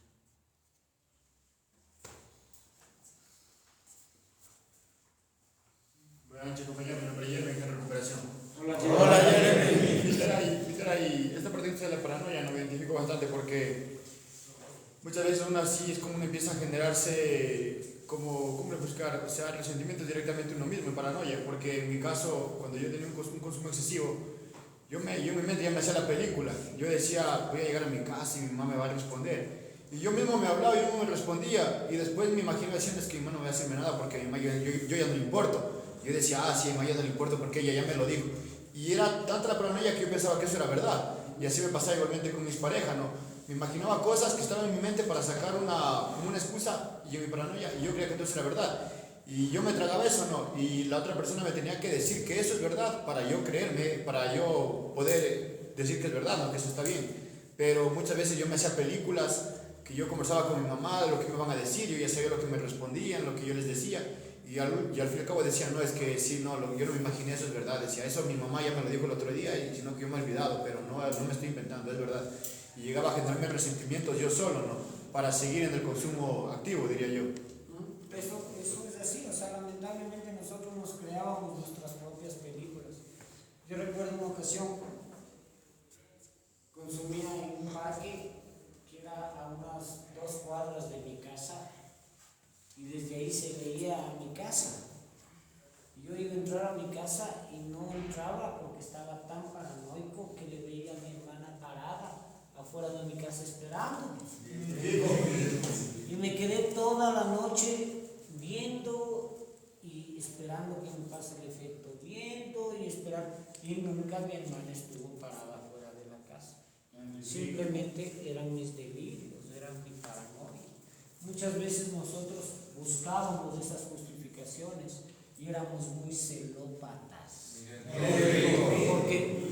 Buenas noches, compañero. Mi nombre es Jeremy, en recuperación. Hola, Jeremy. Literal, esta parte de la paranoia no me identifico bastante, porque muchas veces uno así es como uno empieza a generarse como buscar, o sea, resentimientos directamente uno mismo en paranoia, porque en mi caso, cuando yo tenía un consumo excesivo, yo en mi mente ya me hacía la película. Yo decía: voy a llegar a mi casa y mi mamá me va a responder. Y yo mismo me hablaba y yo mismo me respondía, y después me imagino diciendo: es que mi mamá no me va a hacerme nada porque a mi mamá yo ya no le importo. Yo decía: ah, sí, a mi mamá ya no le importo porque ella ya me lo dijo. Y era tanta la paranoia que yo pensaba que eso era verdad. Y así me pasaba igualmente con mis parejas, ¿no? Me imaginaba cosas que estaban en mi mente para sacar una excusa, y en mi paranoia, y yo creía que entonces era verdad. Y yo me tragaba eso, ¿no? Y la otra persona me tenía que decir que eso es verdad para yo creerme, para yo poder decir que es verdad, ¿no? Que eso está bien. Pero muchas veces yo me hacía películas, que yo conversaba con mi mamá de lo que me van a decir, yo ya sabía lo que me respondían, lo que yo les decía. Y al fin y al cabo decía: no, es que sí, no, yo no me imaginé, eso es verdad. Decía: eso mi mamá ya me lo dijo el otro día, y sino que yo me he olvidado, pero no me estoy inventando, es verdad. Y llegaba a generarme resentimientos yo solo, ¿no? Para seguir en el consumo activo, diría yo. Eso es así, o sea, lamentablemente nosotros nos creábamos nuestras propias películas. Yo recuerdo una ocasión, consumía en un parque que era a unas se veía a mi casa. Yo iba a entrar a mi casa y no entraba porque estaba tan paranoico que le veía a mi hermana parada afuera de mi casa esperando. Y me quedé toda la noche viendo y esperando que me pase el efecto, viendo y esperando. Y nunca mi hermana estuvo parada afuera de la casa. Simplemente eran mis delirios, eran mi paranoia. Muchas veces nosotros buscábamos esas justificaciones y éramos muy celópatas. Porque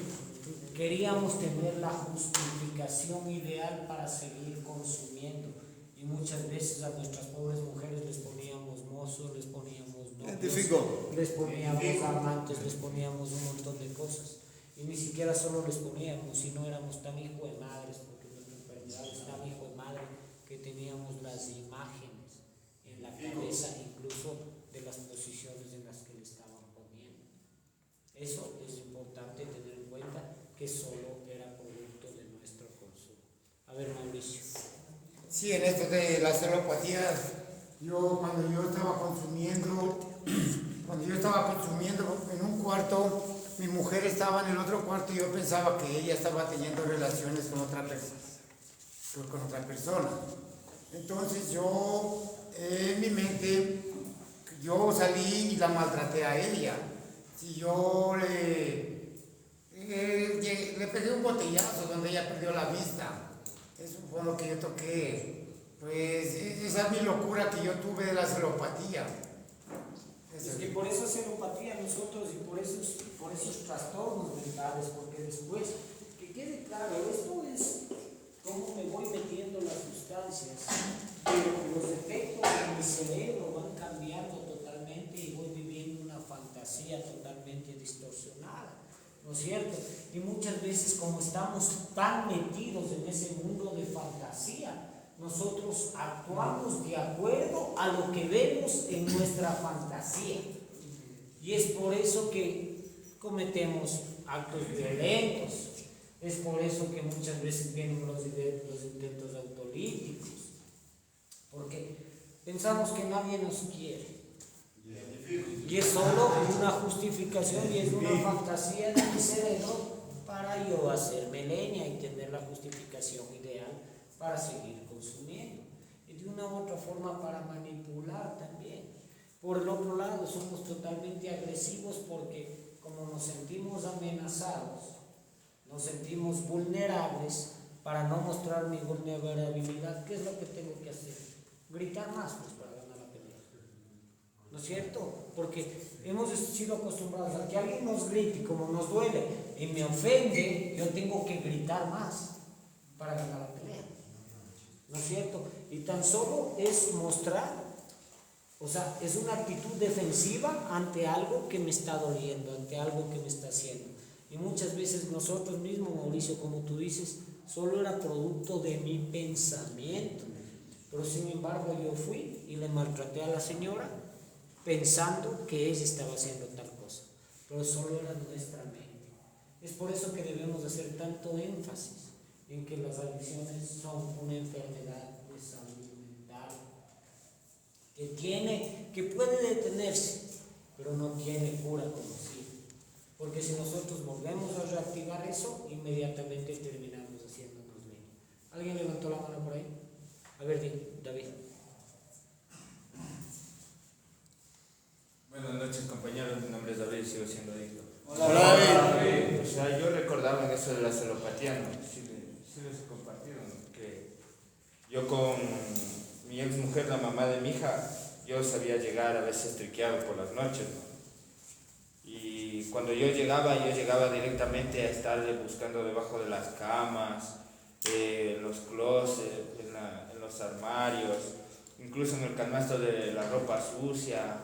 queríamos tener la justificación ideal para seguir consumiendo. Y muchas veces a nuestras pobres mujeres les poníamos mozos, les poníamos novios, les poníamos amantes, les poníamos un montón de cosas. Y ni siquiera solo les poníamos, sino éramos tan hijo de madres, porque nuestra enfermedad es tan hijo de madre que teníamos las imágenes en la cabeza, incluso de las posiciones en las que le estaban poniendo. Eso es importante tener en cuenta, que solo era producto de nuestro consumo. A ver, Mauricio. Sí, en esto de las celopatías, cuando yo estaba consumiendo en un cuarto, mi mujer estaba en el otro cuarto y yo pensaba que ella estaba teniendo relaciones con otra persona. Entonces yo, en mi mente, yo salí y la maltraté a ella. Si yo le pegué un botellazo donde ella perdió la vista. Eso fue lo que yo toqué. Pues esa es mi locura que yo tuve de la celopatía. Es que por esa celopatía nosotros y por esos trastornos mentales, porque después, que quede claro, esto es cómo me voy metiendo las sustancias, pero los efectos de mi cerebro van cambiando totalmente y voy viviendo una fantasía totalmente distorsionada, ¿no es cierto? Y muchas veces, como estamos tan metidos en ese mundo de fantasía, nosotros actuamos de acuerdo a lo que vemos en nuestra fantasía. Y es por eso que cometemos actos violentos. Es por eso que muchas veces vienen los intentos autolíticos. Porque pensamos que nadie nos quiere. Y es solo una justificación y es una fantasía de mi cerebro para yo hacerme leña y tener la justificación ideal para seguir consumiendo. Y de una u otra forma para manipular también. Por el otro lado, somos totalmente agresivos porque como nos sentimos amenazados, nos sentimos vulnerables. Para no mostrar mi vulnerabilidad, ¿qué es lo que tengo que hacer? Gritar más, pues, para ganar la pelea. ¿No es cierto? Porque hemos sido acostumbrados a que alguien nos grite y como nos duele y me ofende, yo tengo que gritar más para ganar la pelea. ¿No es cierto? Y tan solo es mostrar, o sea, es una actitud defensiva ante algo que me está doliendo, ante algo que me está haciendo. Y muchas veces nosotros mismos, Mauricio, como tú dices, solo era producto de mi pensamiento. Pero sin embargo yo fui y le maltraté a la señora pensando que ella estaba haciendo tal cosa. Pero solo era nuestra mente. Es por eso que debemos hacer tanto énfasis en que las adicciones son una enfermedad de salud mental que puede detenerse, pero no tiene cura conocida. Porque si nosotros volvemos a reactivar eso, inmediatamente terminamos haciéndonos leña. ¿Alguien levantó la mano por ahí? A ver, David. Buenas noches, compañeros. Mi nombre es David y sigo siendo adicto. Hola, David. O sea, yo recordaba en eso de la celopatía, ¿no? Sí les he compartido, ¿no? Que yo con mi ex mujer, la mamá de mi hija, yo sabía llegar a veces triqueado por las noches, ¿no? Y cuando yo llegaba directamente a estar buscando debajo de las camas, los closets, en los armarios, incluso en el canasto de la ropa sucia,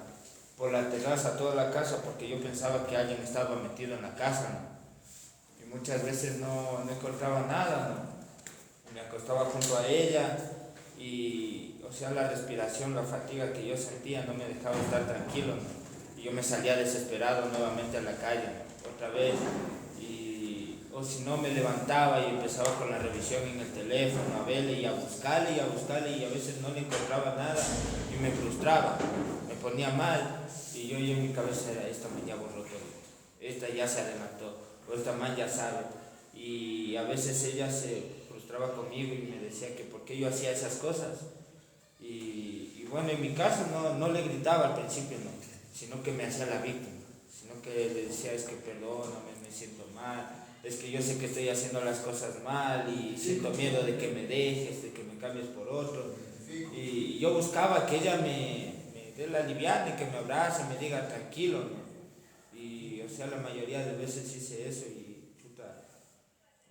por la terraza, toda la casa, porque yo pensaba que alguien estaba metido en la casa, ¿no? Y muchas veces no encontraba nada, ¿no? Me acostaba junto a ella y, o sea, la respiración, la fatiga que yo sentía no me dejaba estar tranquilo, ¿no? Y yo me salía desesperado nuevamente a la calle, ¿no? Otra vez, y o si no me levantaba y empezaba con la revisión en el teléfono, a verle y a buscarle y a veces no le encontraba nada y me frustraba, me ponía mal y yo en mi cabeza era, esta man ya borró todo, esta ya se adelantó, o esta man ya sabe, y a veces ella se frustraba conmigo y me decía que por qué yo hacía esas cosas, y bueno, en mi caso no le gritaba al principio, no, sino que me hacía la víctima, sino que le decía, es que perdóname, me siento mal, es que yo sé que estoy haciendo las cosas mal y siento miedo de que me dejes, de que me cambies por otro. Y yo buscaba que ella me dé la liviana, que me abrace, me diga tranquilo, ¿no? Y o sea, la mayoría de veces hice eso y chuta,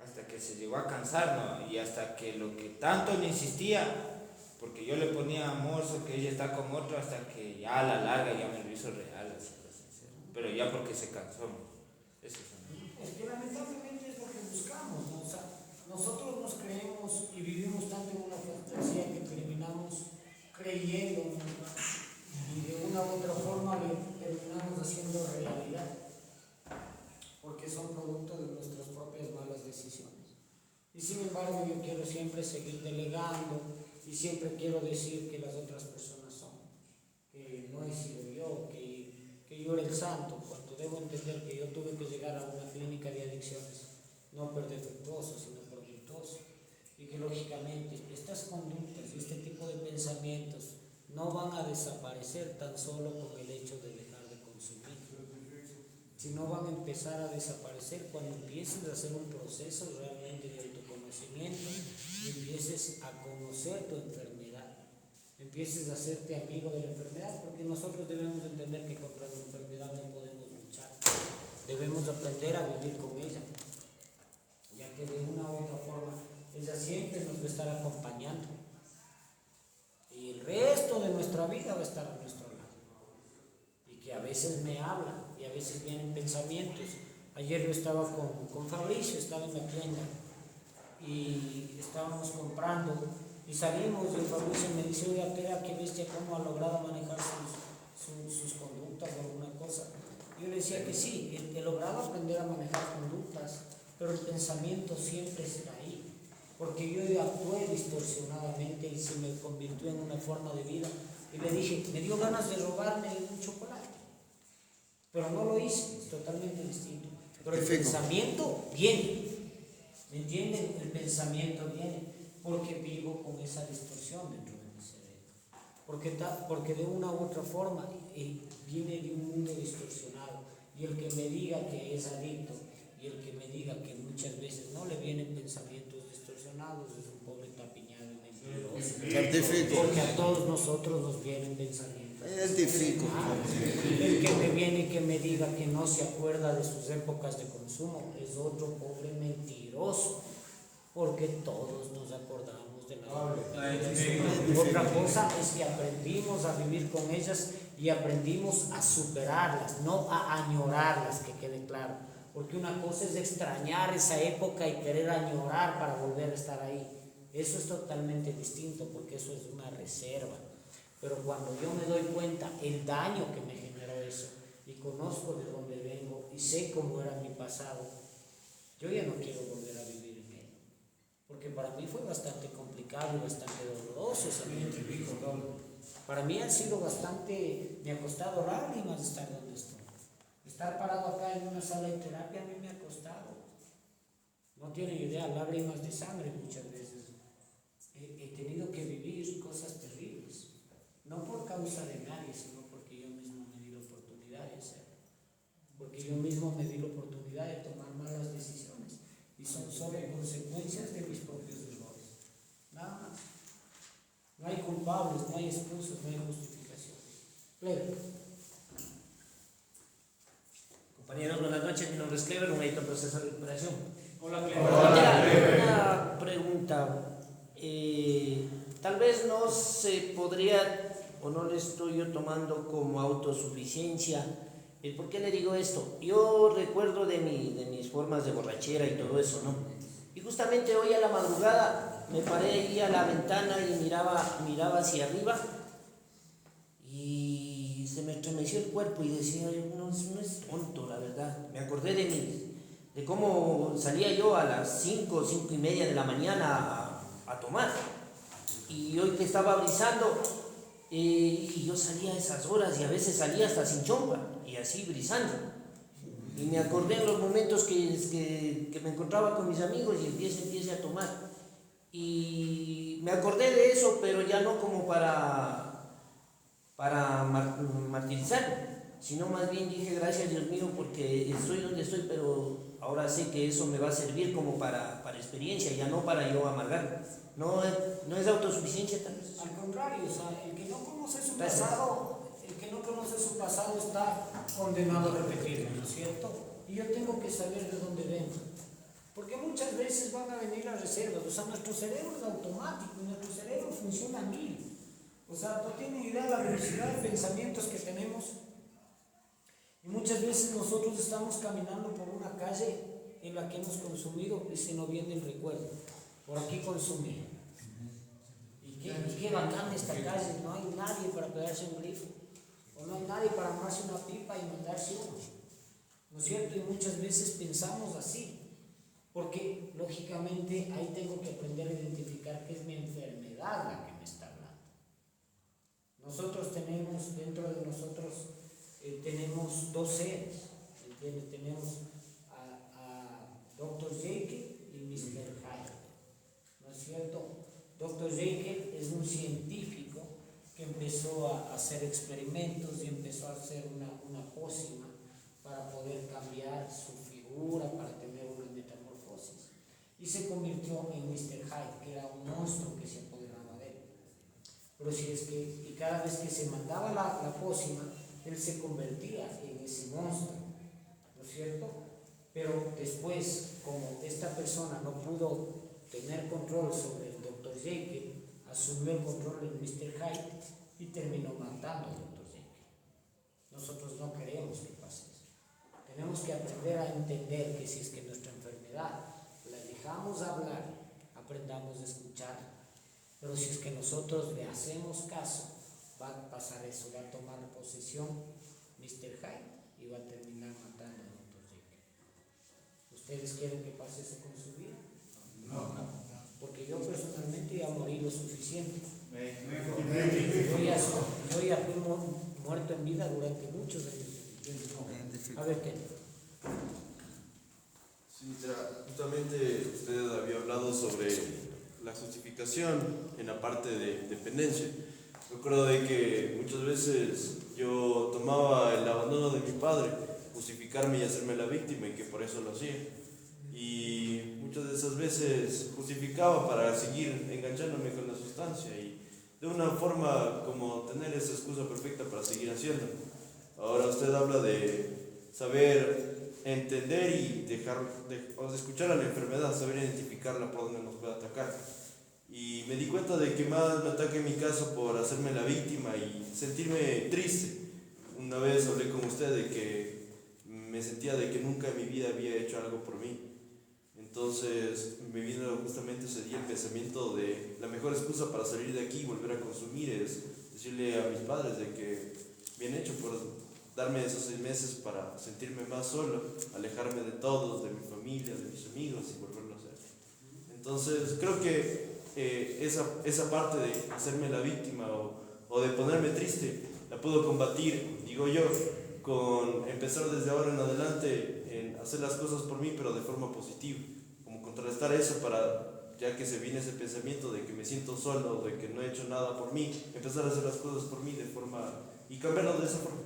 hasta que se llegó a cansar, ¿no? Y hasta que lo que tanto le insistía, porque yo le ponía amor, que ella está con otro, hasta que ya a la larga ya me lo hizo real, así de sincero. Pero ya porque se cansó, ¿no? Eso es. Es que lamentablemente es lo que buscamos, ¿no? O sea, nosotros nos creemos y vivimos tanto en una fantasía que terminamos creyendo, ¿no? Y de una u otra forma le terminamos haciendo realidad, porque son producto de nuestras propias malas decisiones. Y sin embargo yo quiero siempre seguir delegando y siempre quiero decir que las otras personas son, que no he sido yo, que yo era el santo, cuando debo entender que yo tuve que llegar a una clínica de adicciones, no por defectuoso, sino por virtuoso, y que lógicamente estas conductas y este tipo de pensamientos no van a desaparecer tan solo con el hecho de dejar de consumir, sino van a empezar a desaparecer cuando empieces a hacer un proceso realmente de autoconocimiento y empieces a conocer tu enfermedad, empieces a hacerte amigo de la enfermedad, porque nosotros debemos entender que contra la enfermedad no podemos luchar, debemos aprender a vivir con ella, ya que de una u otra forma ella siempre nos va a estar acompañando y el resto de nuestra vida va a estar a nuestro lado, y que a veces me habla y a veces vienen pensamientos. Ayer yo estaba con Fabricio, estaba en la tienda y estábamos comprando y salimos y Fabricio me dice, oye, Tera, qué bestia, cómo ha logrado manejar sus conductas o alguna cosa. Yo le decía que sí, he logrado aprender a manejar conductas, pero el pensamiento siempre está ahí, porque yo actué distorsionadamente y se me convirtió en una forma de vida. Y le dije, me dio ganas de robarme un chocolate, pero no lo hice, es totalmente distinto. Pero el pensamiento viene, ¿me entienden? El pensamiento viene, porque vivo con esa distorsión dentro de mi cerebro, porque de una u otra forma viene de un mundo distorsionado, y el que me diga que es adicto, y el que me diga que muchas veces no le vienen pensamientos distorsionados, es un pobre tapiñado y mentiroso. Porque a todos nosotros nos vienen pensamientos. El que me viene y que me diga que no se acuerda de sus épocas de consumo es otro pobre mentiroso, porque todos nos acordamos de la Otra cosa es que aprendimos a vivir con ellas y aprendimos a superarlas, no a añorarlas, que quede claro. Porque una cosa es extrañar esa época y querer añorar para volver a estar ahí. Eso es totalmente distinto, porque eso es una reserva. Pero cuando yo me doy cuenta el daño que me generó eso, y conozco de dónde vengo, y sé cómo era mi pasado, yo ya no quiero volver a vivir en él. Porque para mí fue bastante complicado y bastante doloroso esa mente. Para mí ha sido bastante, me ha costado lágrimas estar donde estoy. Estar parado acá en una sala de terapia a mí me ha costado. No tienen idea, lágrimas de sangre muchas veces. He tenido que vivir cosas terribles. No por causa de nadie, sino porque yo mismo me di la oportunidad de hacerlo. Porque yo mismo me di la oportunidad de tomar malas decisiones. Y son solo consecuencias de mis propios errores. Nada más. No hay culpables, no hay excusas, no hay justificaciones. Plebe. Compañeros, buenas noches. Mi nombre es Clever, un editor proceso de recuperación. Hola, Clever. Una pregunta. Tal vez no se podría, o no le estoy yo tomando como autosuficiencia. ¿Por qué le digo esto? Yo recuerdo de mis formas de borrachera y todo eso, ¿no? Y justamente hoy a la madrugada me paré ahí a la ventana y miraba hacia arriba y se me estremeció el cuerpo y decía, no es tonto, la verdad. Me acordé de cómo salía yo a las 5, 5:30 de la mañana a tomar. Y hoy que estaba brisando, y yo salía a esas horas y a veces salía hasta sin chompa y así brisando. Y me acordé en los momentos que me encontraba con mis amigos y empiece a tomar. Y me acordé de eso, pero ya no como para martirizarme, sino más bien dije, gracias Dios mío, porque estoy donde estoy, pero ahora sé que eso me va a servir como para experiencia, ya no para yo amargarme. No es autosuficiencia tal vez. Al contrario, o sea, el que no conoce su pasado está condenado a repetirlo, ¿no es cierto? Y yo tengo que saber de dónde vengo. Porque muchas veces van a venir las reservas, o sea, nuestro cerebro es automático y nuestro cerebro funciona a 1000. O sea, no tienen idea de la velocidad de pensamientos que tenemos. Y muchas veces nosotros estamos caminando por una calle en la que hemos consumido y se nos viene el recuerdo. Por aquí consumí. Y qué bacán esta calle, no hay nadie para pegarse un grifo. O no hay nadie para amarse una pipa y mandarse uno. ¿No es cierto? Y muchas veces pensamos así. Porque, lógicamente, ahí tengo que aprender a identificar que es mi enfermedad la que me está hablando. Nosotros tenemos, dentro de nosotros, tenemos dos seres, ¿entiendes? Tenemos a Dr. Jekyll y Mr. Hyde, ¿no es cierto? Dr. Jekyll es un científico que empezó a hacer experimentos y empezó a hacer una pócima para poder cambiar su figura, para tener una metamorfosis. Y se convirtió en Mr. Hyde, que era un monstruo que se apoderaba de él. Pero si es que, y cada vez que se mandaba la pócima, él se convertía en ese monstruo, ¿no es cierto? Pero después, como esta persona no pudo tener control sobre el Dr. Jekyll, asumió el control del Mr. Hyde y terminó matando al Dr. Jekyll. Nosotros no queremos que pase eso. Tenemos que aprender a entender que si es que nuestra enfermedad la dejamos hablar, aprendamos a escuchar, pero si es que nosotros le hacemos caso, va a pasar eso, va a tomar posesión Mr. Hyde y va a terminar matando a Dr. Jekyll. ¿Ustedes quieren que pase eso con su vida? No. Porque yo personalmente ya morí lo suficiente. Yo ya fui muerto en vida durante muchos años. A ver qué. Sí, justamente usted había hablado sobre la justificación en la parte de dependencia. Recuerdo de que muchas veces yo tomaba el abandono de mi padre, justificarme y hacerme la víctima y que por eso lo hacía. Y muchas de esas veces justificaba para seguir enganchándome con la sustancia y de una forma como tener esa excusa perfecta para seguir haciendo. Ahora usted habla de saber entender y dejar de escuchar a la enfermedad, saber identificarla por donde nos puede atacar. Y me di cuenta de que más me ataca en mi caso por hacerme la víctima y sentirme triste. Una vez hablé con usted de que me sentía de que nunca en mi vida había hecho algo por mí. Entonces me vino justamente ese día el pensamiento de la mejor excusa para salir de aquí y volver a consumir es decirle a mis padres de que bien hecho por darme esos 6 meses para sentirme más solo, alejarme de todos, de mi familia, de mis amigos y volverlo a hacer. Entonces creo que esa parte de hacerme la víctima o de ponerme triste la puedo combatir, digo yo, con empezar desde ahora en adelante en hacer las cosas por mí pero de forma positiva, como contrarrestar eso para, ya que se viene ese pensamiento de que me siento solo, de que no he hecho nada por mí, empezar a hacer las cosas por mí de forma y cambiarlo de esa forma.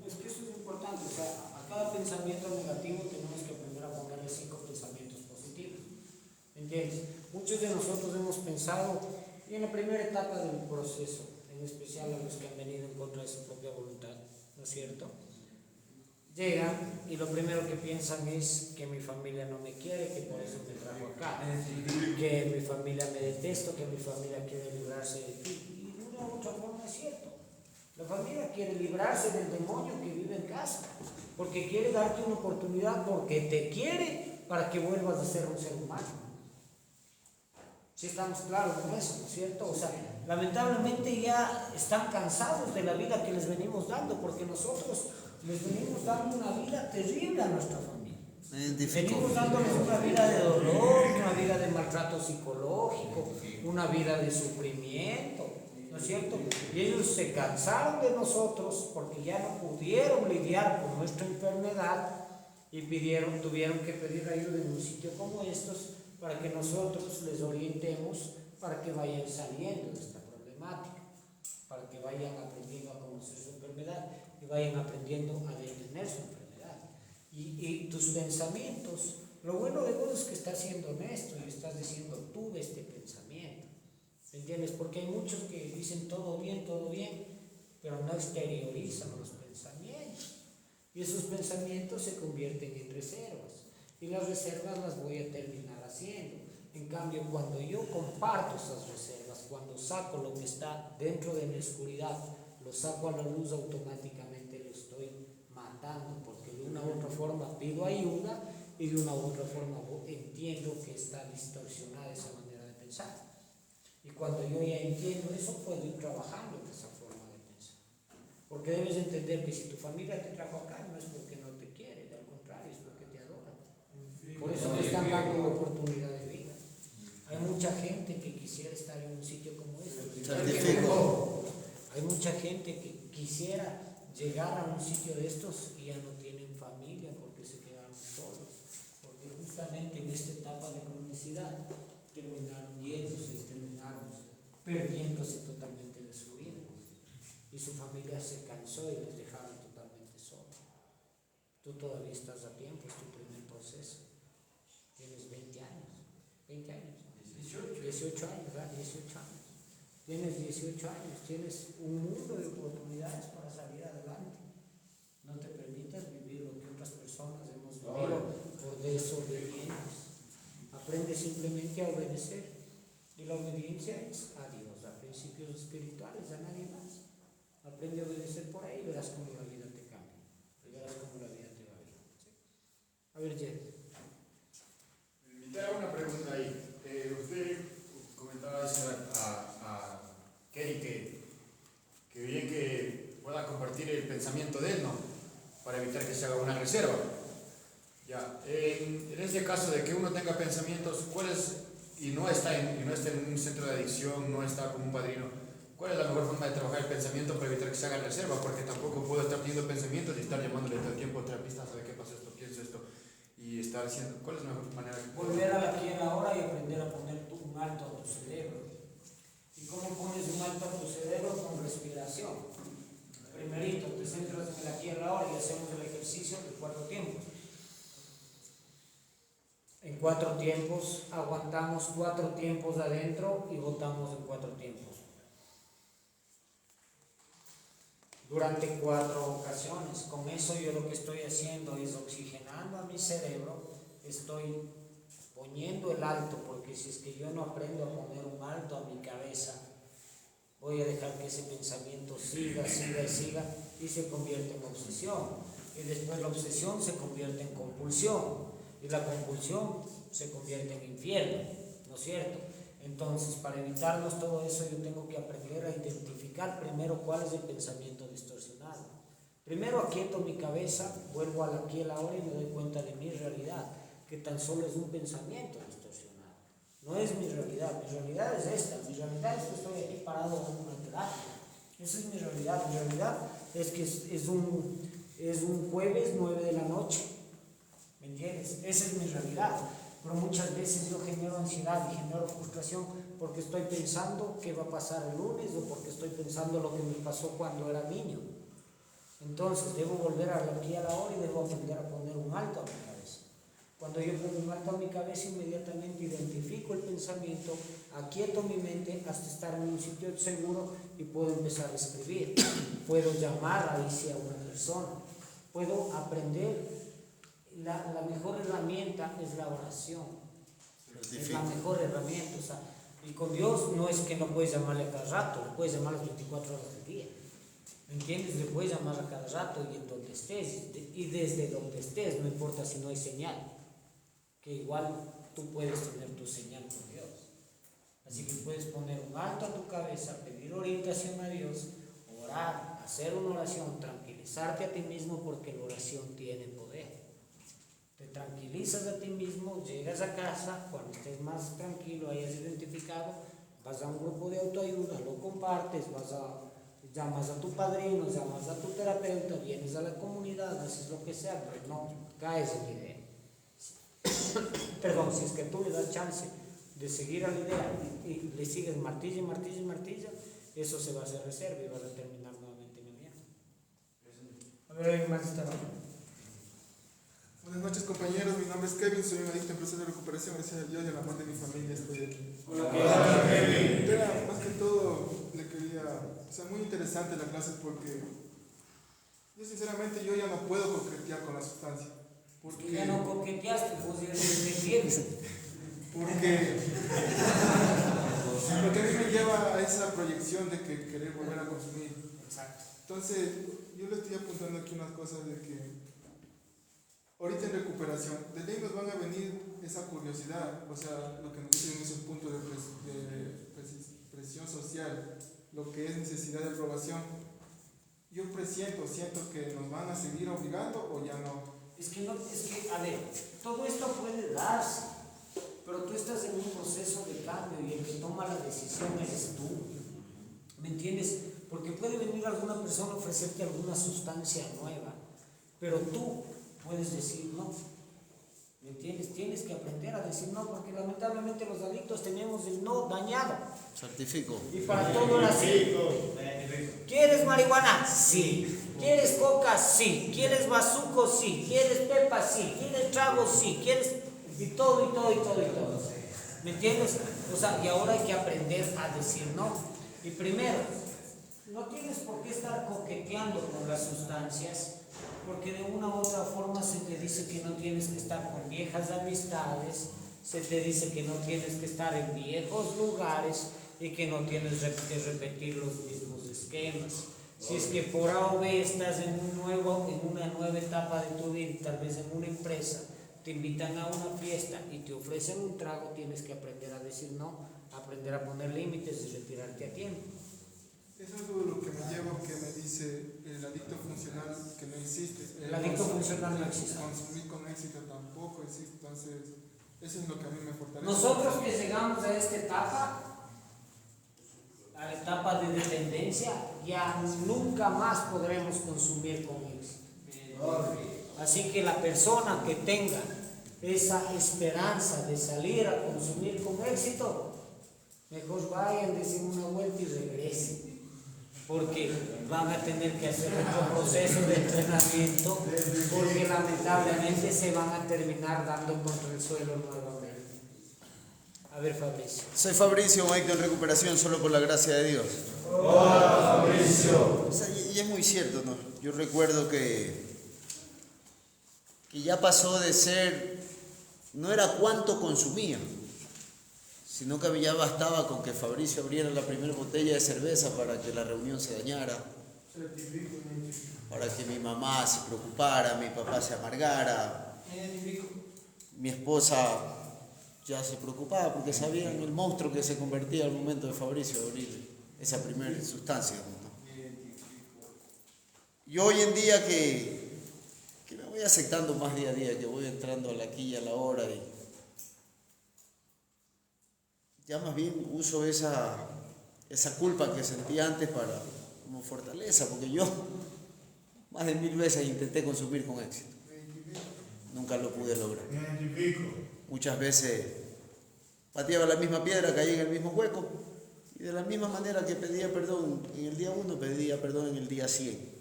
Es que eso es importante, o sea, a cada pensamiento negativo tenemos que aprender a ponerle 5 pensamientos positivos. ¿Entiendes? Muchos de nosotros hemos pensado, y en la primera etapa del proceso, en especial a los que han venido en contra de su propia voluntad, ¿no es cierto? Llegan y lo primero que piensan es que mi familia no me quiere, que por eso me trajo acá, que mi familia me detesta, que mi familia quiere librarse de ti. Y de una u otra forma es cierto. La familia quiere librarse del demonio que vive en casa, porque quiere darte una oportunidad, porque te quiere para que vuelvas a ser un ser humano. Si estamos claros con eso, ¿no es cierto? O sea, lamentablemente ya están cansados de la vida que les venimos dando, porque nosotros les venimos dando una vida terrible a nuestra familia. Venimos dándoles una vida de dolor, una vida de maltrato psicológico, una vida de sufrimiento, ¿no es cierto? Y ellos se cansaron de nosotros porque ya no pudieron lidiar con nuestra enfermedad y tuvieron que pedir ayuda en un sitio como estos para que nosotros les orientemos para que vayan saliendo de esta problemática, para que vayan aprendiendo a conocer su enfermedad y vayan aprendiendo a detener su enfermedad. Y tus pensamientos, lo bueno de vos es que estás siendo honesto y estás diciendo, tuve este pensamiento, ¿entiendes? Porque hay muchos que dicen todo bien, pero no exteriorizan los pensamientos. Y esos pensamientos se convierten en reservas. Y las reservas las voy a terminar haciendo. En cambio, cuando yo comparto esas reservas, cuando saco lo que está dentro de mi oscuridad, lo saco a la luz, automáticamente lo estoy matando, porque de una u otra forma pido ayuda y de una u otra forma entiendo que está distorsionada esa manera de pensar. Y cuando yo ya entiendo eso, puedo ir trabajando en esa forma de pensar. Porque debes entender que si tu familia te trajo acá, no es porque no te quiere, al contrario, es porque te adora. Por eso te están dando una oportunidad de vida. Hay mucha gente que quisiera estar en un sitio como este. Hay mucha gente que quisiera llegar a un sitio de estos y ya no tienen familia porque se quedaron solos. Porque justamente en esta etapa de cronicidad terminaron yéndose, terminaron perdiéndose totalmente de su vida. Y su familia se cansó y les dejaron totalmente solos. Tú todavía estás a tiempo, es tu primer proceso. Tienes 20 años. 20 años. 18 años, ¿verdad? 18 años. Tienes 18 años, tienes un mundo de oportunidades para salir adelante. No te permitas vivir lo que otras personas hemos vivido por desobedientes. Aprende simplemente a obedecer. Y la obediencia es a Dios, a principios espirituales, a nadie más. Aprende a obedecer por ahí y verás cómo la vida te cambia. Y verás cómo la vida te va bien. ¿Sí? A ver, Jerry. Te hago una pregunta ahí. Usted comentaba a Kerry que bien que pueda compartir el pensamiento de él, ¿no? Para evitar que se haga una reserva. Ya, en este caso de que uno tenga pensamientos, y no está en un centro de adicción, no está como un padrino, ¿cuál es la mejor forma de trabajar el pensamiento para evitar que se haga reserva? Porque tampoco puedo estar teniendo pensamientos y estar llamándole todo el tiempo a terapista, ¿sabe qué pasa esto? Pienso esto. Y estar haciendo, ¿cuál es la mejor manera? Volver a la aquí y ahora y aprender a poner un alto a tu cerebro. ¿Y cómo pones un alto a tu cerebro? Con respiración. Primerito, te centras en el aquí y ahora y hacemos el ejercicio de 4 tiempos. En 4 tiempos, aguantamos 4 tiempos adentro y botamos en 4 tiempos. Durante 4 ocasiones. Con eso yo lo que estoy haciendo es oxigenando a mi cerebro, estoy poniendo el alto, porque si es que yo no aprendo a poner un alto a mi cabeza, voy a dejar que ese pensamiento siga y se convierte en obsesión. Y después la obsesión se convierte en compulsión. Y la compulsión se convierte en infierno, ¿no es cierto? Entonces, para evitarnos todo eso, yo tengo que aprender a identificar primero cuál es el pensamiento distorsionado. Primero aquieto mi cabeza, vuelvo al aquí y al ahora y me doy cuenta de mi realidad, que tan solo es un pensamiento distorsionado. No es mi realidad es esta. Mi realidad es que estoy aquí parado dando una terapia. Esa es mi realidad. Mi realidad es que es un jueves 9 de la noche. ¿Me entiendes? Esa es mi realidad. Pero muchas veces yo genero ansiedad y genero frustración porque estoy pensando qué va a pasar el lunes o porque estoy pensando lo que me pasó cuando era niño. Entonces debo volver aquí a la hora y debo aprender a poner un alto a mi cabeza. Cuando yo pongo un alto a mi cabeza, inmediatamente identifico el pensamiento, aquieto mi mente hasta estar en un sitio seguro y puedo empezar a escribir. Puedo llamar a una persona. Puedo aprender. La mejor herramienta es la oración. Es la mejor herramienta. O sea, y con Dios no es que no puedes llamarle a cada rato, le puedes llamar las 24 horas del día. ¿Me entiendes? Le puedes llamar a cada rato y en donde estés. Y desde donde estés, no importa si no hay señal. Que igual tú puedes tener tu señal con Dios. Así que puedes poner un alto a tu cabeza, pedir orientación a Dios, orar, hacer una oración, tranquilizarte a ti mismo porque la oración tiene poder. Te tranquilizas a ti mismo, llegas a casa, cuando estés más tranquilo, hayas identificado, vas a un grupo de autoayuda, lo compartes, llamas a tu padrino, llamas a tu terapeuta, vienes a la comunidad, haces lo que sea, pero no caes en la idea. Perdón, si es que tú le das chance de seguir a la idea y le sigues martilla, eso se va a hacer reserva y vas a terminar nuevamente en el viaje. A ver, ¿alguien más está? Buenas noches, compañeros, mi nombre es Kevin, soy un adicto en proceso de recuperación, gracias a Dios y al amor de mi familia estoy aquí. Hola, Kevin. Era, más que todo, le quería, o sea, muy interesante la clase porque yo sinceramente ya no puedo coquetear con la sustancia. Porque ya no coqueteaste, pues ya te entiendes. Porque a mí me lleva a esa proyección de que querer volver a consumir. Exacto. Entonces, yo le estoy apuntando aquí unas cosas de que ahorita en recuperación, de ley nos van a venir esa curiosidad, o sea, lo que nos dicen en ese punto de presión social, lo que es necesidad de aprobación. Yo siento que nos van a seguir obligando o ya no. A ver, todo esto puede darse, pero tú estás en un proceso de cambio y el que toma la decisión eres tú. ¿Me entiendes? Porque puede venir alguna persona a ofrecerte alguna sustancia nueva, pero tú puedes decir no. ¿Me entiendes? Tienes que aprender a decir no, porque lamentablemente los adictos tenemos el no dañado. Certifico. Y para todo era así. ¿Quieres marihuana? Sí. ¿Quieres coca? Sí. ¿Quieres bazuco? Sí. ¿Quieres pepa? Sí. ¿Quieres trago? Sí. ¿Quieres? Y todo. ¿Me entiendes? O sea, y ahora hay que aprender a decir no. Y primero, no tienes por qué estar coqueteando con las sustancias, porque de una u otra forma se te dice que no tienes que estar con viejas amistades, se te dice que no tienes que estar en viejos lugares y que no tienes que repetir los mismos esquemas. Si es que por A o B estás en una nueva etapa de tu vida, tal vez en una empresa, te invitan a una fiesta y te ofrecen un trago, tienes que aprender a decir no, aprender a poner límites y retirarte a tiempo. Eso es lo que me lleva, que me dice el adicto funcional, que no existe. El adicto funcional no existe. Consumir con éxito tampoco existe, entonces eso es lo que a mí me fortalece. Nosotros que llegamos a esta etapa, a la etapa de dependencia, ya nunca más podremos consumir con éxito. Así que la persona que tenga esa esperanza de salir a consumir con éxito, mejor vayan, den una vuelta y regresen, porque van a tener que hacer otro proceso de entrenamiento, porque lamentablemente se van a terminar dando contra el suelo nuevamente. A ver, Fabricio. Soy Fabricio, un adicto en recuperación solo por la gracia de Dios. Hola, Fabricio. O sea, y es muy cierto, ¿no? Yo recuerdo que ya pasó de ser, no era cuánto consumía, sino que ya bastaba con que Fabricio abriera la primera botella de cerveza para que la reunión se dañara, para que mi mamá se preocupara, mi papá se amargara, mi esposa ya se preocupaba porque sabían el monstruo que se convertía al momento de Fabricio abrir esa primera sustancia, ¿no? Y hoy en día que me voy aceptando más día a día, que voy entrando a la aquí y a la hora, y ya más bien uso esa culpa que sentía antes como fortaleza, porque yo más de 1000 veces intenté consumir con éxito, nunca lo pude lograr. Muchas veces pateaba la misma piedra, caía en el mismo hueco, y de la misma manera que pedía perdón en el día 1, pedía perdón en el día 100.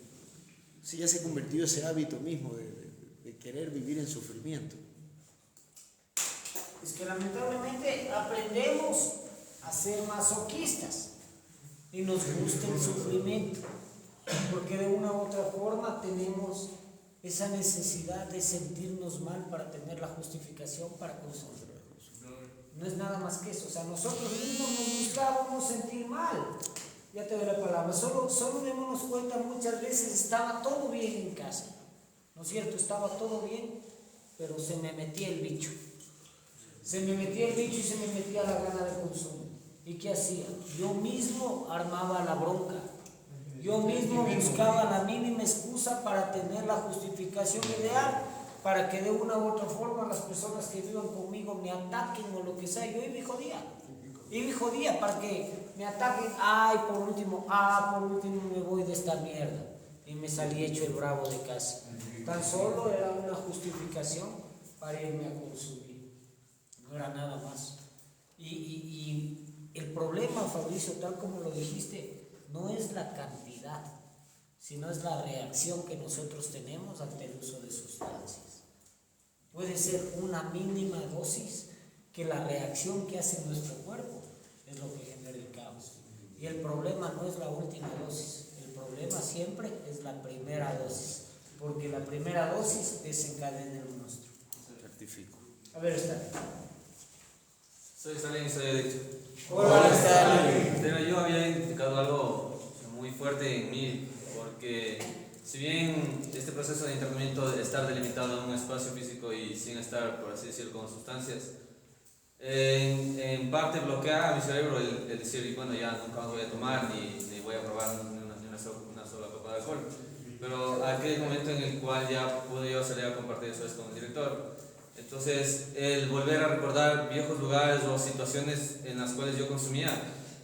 Sí, ya se convirtió ese hábito mismo de querer vivir en sufrimiento. Es que lamentablemente aprendemos a ser masoquistas y nos gusta el sufrimiento, porque de una u otra forma tenemos esa necesidad de sentirnos mal para tener la justificación para consumir. No es nada más que eso, o sea, nosotros mismos nos buscábamos sentir mal. Ya te doy la palabra, solo démonos cuenta, muchas veces estaba todo bien en casa, ¿no es cierto? Estaba todo bien, pero se me metía el bicho. Se me metía el bicho y se me metía la gana de consumo. ¿Y qué hacía? Yo mismo armaba la bronca. Yo mismo buscaba la mínima excusa para tener la justificación ideal para que de una u otra forma las personas que vivan conmigo me ataquen o lo que sea. Yo y mi jodía para que me ataquen. Por último me voy de esta mierda y me salí hecho el bravo de casa. Tan solo era una justificación para irme a consumir, no era nada más. Y el problema, Fabricio, tal como lo dijiste, no es la cantidad, sino es la reacción que nosotros tenemos ante el uso de sustancias. Puede ser una mínima dosis que la reacción que hace nuestro cuerpo es lo que genera el caos. Y el problema no es la última dosis, el problema siempre es la primera dosis, porque la primera dosis desencadena el monstruo. Certifico. A ver, está. Soy Stalin y soy adicto. Hola, Stalin. Pero yo había identificado algo muy fuerte en mí, porque si bien este proceso de internamiento de estar delimitado en un espacio físico y sin estar, por así decirlo, con sustancias, en parte bloquea a mi cerebro el decir, bueno, ya nunca más voy a tomar ni voy a probar ni una sola copa de alcohol. Pero aquel momento en el cual ya pude yo salir a compartir eso con el director. Entonces, el volver a recordar viejos lugares o situaciones en las cuales yo consumía,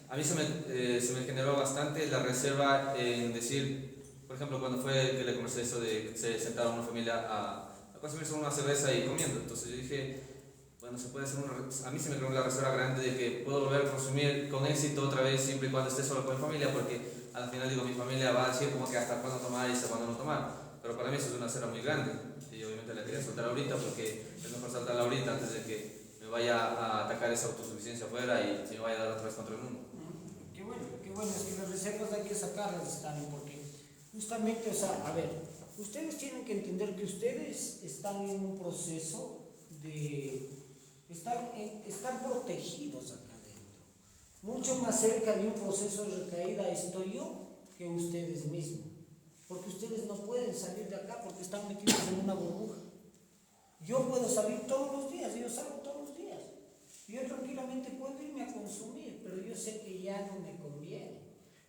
a mí se me generó bastante la reserva en decir, por ejemplo, cuando fue que le conversé eso de que se sentaba una familia a consumirse una cerveza y comiendo. Entonces yo dije, bueno, se puede hacer a mí se me creó la reserva grande de que puedo volver a consumir con éxito otra vez siempre y cuando esté solo con mi familia, porque al final digo, mi familia va a decir como que hasta cuándo tomar y hasta cuándo no tomar. Pero para mí eso es una reserva muy grande y obviamente la quería soltar ahorita porque es mejor saltarla ahorita antes de que me vaya a atacar esa autosuficiencia afuera y se me vaya a dar otra vez contra el mundo. Qué bueno, es que las reservas hay que sacarlas, Stalin, porque justamente, o sea, a ver, ustedes tienen que entender que ustedes están en un proceso están protegidos acá adentro. Mucho más cerca de un proceso de recaída estoy yo que ustedes mismos. Porque ustedes no pueden salir de acá porque están metidos en una burbuja. Yo puedo salir todos los días, yo salgo todos los días. Yo tranquilamente puedo irme a consumir, pero yo sé que ya no me conviene.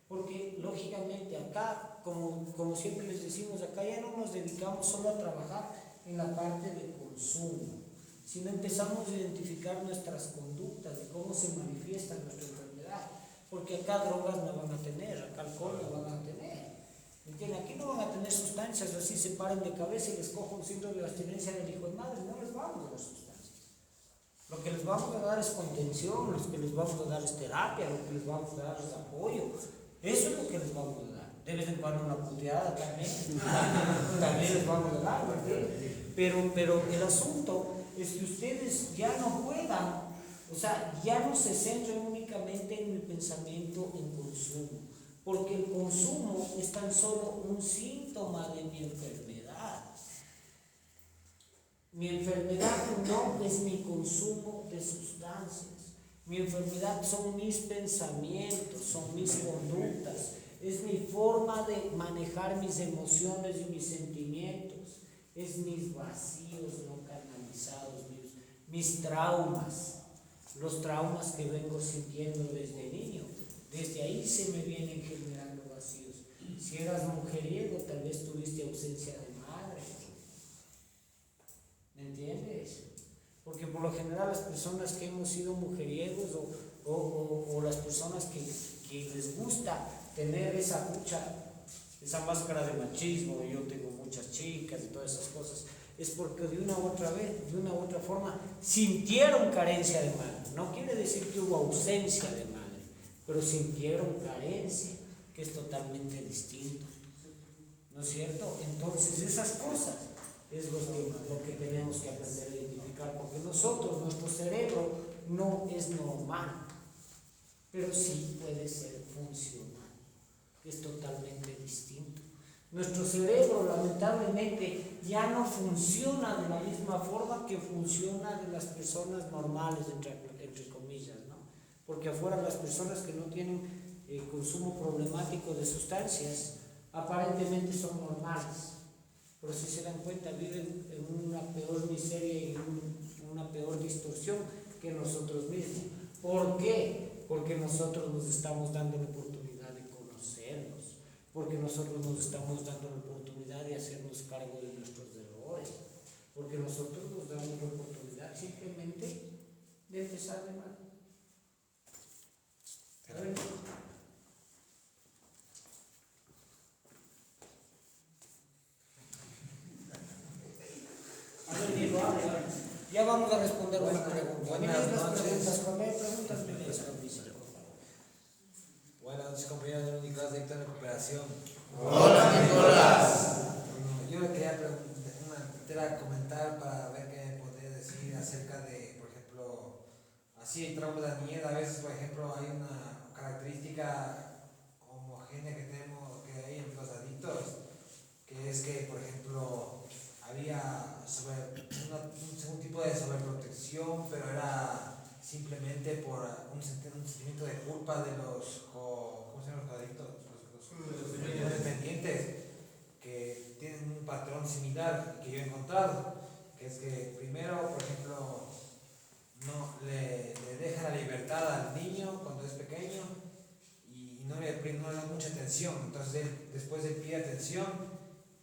Porque lógicamente acá, como siempre les decimos, acá ya no nos dedicamos solo a trabajar en la parte de consumo, sino empezamos a identificar nuestras conductas, de cómo se manifiesta nuestra enfermedad. Porque acá drogas no van a tener, acá alcohol no van a tener. ¿Entienden? Aquí no van a tener sustancias así se paren de cabeza y les cojo un síndrome de abstinencia del hijo de madre, no les vamos a dar sustancias. Lo que les vamos a dar es contención, lo que les vamos a dar es terapia, lo que les vamos a dar es apoyo. Eso es lo que les vamos a dar. De vez en cuando una puteada también, también les vamos a dar, ¿verdad? Pero el asunto es que ustedes ya no puedan, o sea, ya no se centren únicamente en el pensamiento en consumo. Porque el consumo es tan solo un síntoma de mi enfermedad. Mi enfermedad no es mi consumo de sustancias. Mi enfermedad son mis pensamientos, son mis conductas. Es mi forma de manejar mis emociones y mis sentimientos. Es mis vacíos no canalizados, mis traumas. Los traumas que vengo sintiendo desde niño. Desde ahí se me vienen generando vacíos. Si eras mujeriego, tal vez tuviste ausencia de madre. ¿Me entiendes? Porque por lo general las personas que hemos sido mujeriegos o las personas que les gusta tener esa máscara de machismo, yo tengo muchas chicas y todas esas cosas, es porque de una u otra forma sintieron carencia de madre. No quiere decir que hubo ausencia de madre, pero sintieron carencia, que es totalmente distinto, ¿no es cierto? Entonces esas cosas es lo que tenemos que aprender a identificar, porque nuestro cerebro no es normal, pero sí puede ser funcional, que es totalmente distinto. Nuestro cerebro lamentablemente ya no funciona de la misma forma que funciona de las personas normales, entre comillas, ¿no? Porque afuera las personas que no tienen consumo problemático de sustancias aparentemente son normales, pero si se dan cuenta viven en una peor miseria y en una peor distorsión que nosotros mismos. ¿Por qué? Porque nosotros nos estamos dando la oportunidad de conocernos, porque nosotros nos estamos dando la oportunidad de hacernos cargo de nuestros errores. porque nosotros nos damos la oportunidad simplemente de empezar de mal. A ver. Diego, hable. Ya vamos a responder una pregunta. Buenas noches. Cuando hay preguntas, me lees, Fabricio. Buenas noches, compañeros de Nicolás de Recuperación. Hola, Nicolás. Yo le quería comentar para ver qué me podría decir acerca de, por ejemplo, así el trauma de la niñez. A veces, por ejemplo, hay una característica homogénea que tenemos, que hay en los adictos, que es que, por ejemplo, había un tipo de sobreprotección, pero era simplemente por un sentimiento de culpa de los, ¿cómo se llaman los adictos? Los dependientes, que tienen un patrón similar que yo he encontrado, que es que primero, por ejemplo, no le deja la libertad al niño cuando es pequeño y no le da mucha atención, entonces después él pide atención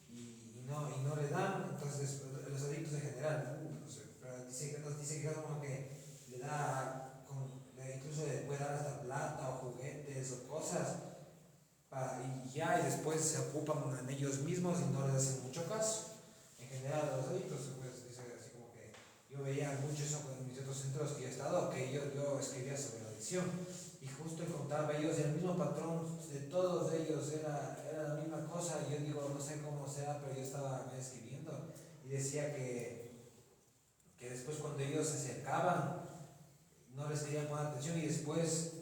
y no le dan, entonces los adictos en general, no sé, pero nos dice que como que le da, incluso le puede dar hasta plata o juguetes o cosas, y después se ocupan en ellos mismos y no les hacen mucho caso. En general, los adictos, pues dice así como que yo veía mucho eso en mis otros centros que yo he estado, que yo escribía sobre la adicción y justo encontraba ellos el mismo patrón de todos ellos, era la misma cosa. Yo digo, no sé cómo sea, pero yo estaba escribiendo y decía que después cuando ellos se acercaban no les querían poner atención y después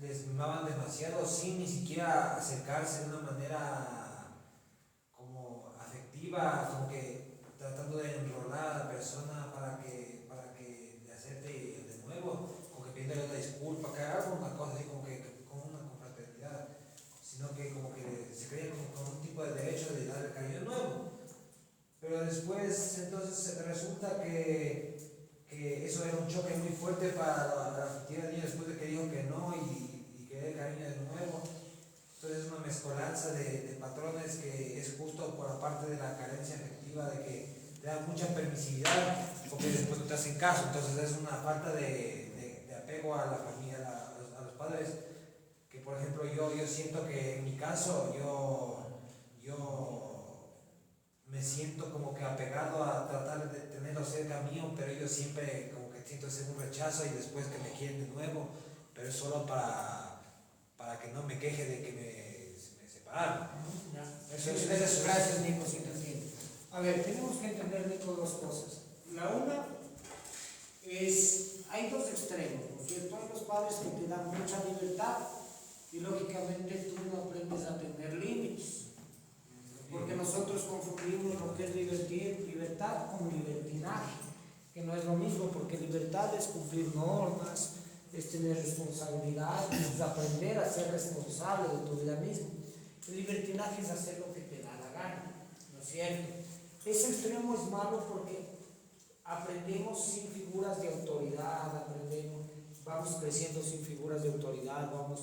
les mimaban demasiado sin ni siquiera acercarse de una manera como afectiva, como que tratando de enrolar a la persona para que le acepte de nuevo, como que pidiéndole una disculpa, que haga una cosa así como una confraternidad, sino que como que se creía como con un tipo de derecho de darle cariño de nuevo. Pero después entonces resulta que eso era un choque muy fuerte para la afectiva niña después de que dijo que no y que dé cariño de nuevo. Entonces es una mezcolanza de patrones que es justo por la parte de la carencia afectiva, de que te dan mucha permisividad porque después no te hacen caso. Entonces es una falta de apego a la familia, a los padres, que por ejemplo yo siento que en mi caso yo me siento como que apegado a tratar de tenerlos cerca mío, pero yo siempre como que siento ese un rechazo y después que me quieren de nuevo, pero es solo para que no me queje de que me separaron. Gracias, Nico, si te entiendo. A ver, tenemos que entender, Nico, dos cosas. La una es, hay dos extremos, ¿no es cierto? Hay los padres que te dan mucha libertad y lógicamente tú no aprendes a tener límites. Porque nosotros confundimos lo que es libertad con libertinaje, que no es lo mismo, porque libertad es cumplir normas, es tener responsabilidad, es aprender a ser responsable de tu vida misma. El libertinaje es hacer lo que te da la gana, ¿no es cierto? Ese extremo es malo porque aprendemos sin figuras de autoridad, vamos creciendo sin figuras de autoridad, vamos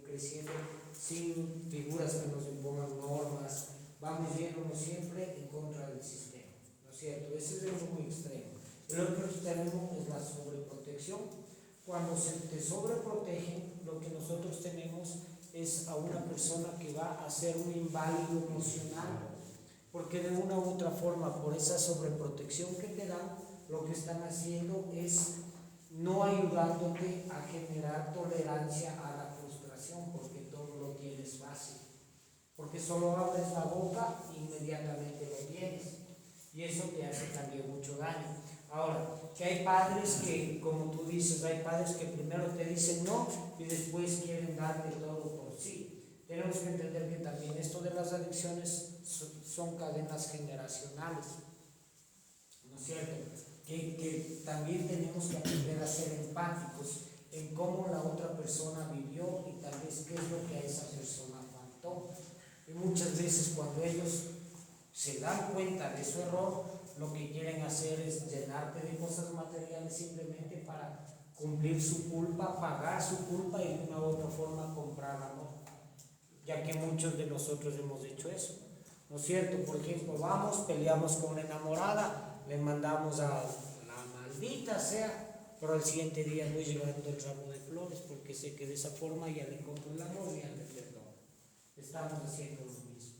creciendo sin figuras que nos impongan normas, vamos yéndonos siempre en contra del sistema, ¿no es cierto? Ese es el muy extremo. El otro extremo es la sobreprotección. Cuando se te sobreprotegen, lo que nosotros tenemos es a una persona que va a ser un inválido emocional, porque de una u otra forma, por esa sobreprotección que te dan, lo que están haciendo es no ayudándote a generar tolerancia a la frustración, porque todo lo tienes fácil. Porque solo abres la boca e inmediatamente lo tienes. Y eso te hace también mucho daño. Ahora, que hay padres que, como tú dices, hay padres que primero te dicen no y después quieren darte todo por sí. Tenemos que entender que también esto de las adicciones son cadenas generacionales, ¿no es cierto? Que también tenemos que aprender a ser empáticos en cómo la otra persona vivió y tal vez qué es lo que a esa persona faltó. Y muchas veces cuando ellos se dan cuenta de su error, lo que quieren hacer es llenarte de cosas materiales simplemente para cumplir su culpa, pagar su culpa y de una u otra forma comprar amor. Ya que muchos de nosotros hemos hecho eso, ¿no es cierto? Por ejemplo, vamos, peleamos con una enamorada, le mandamos a la maldita sea, pero al siguiente día voy llevando el ramo de flores porque sé que de esa forma ya le compro el amor y ya le perdono. Estamos haciendo lo mismo.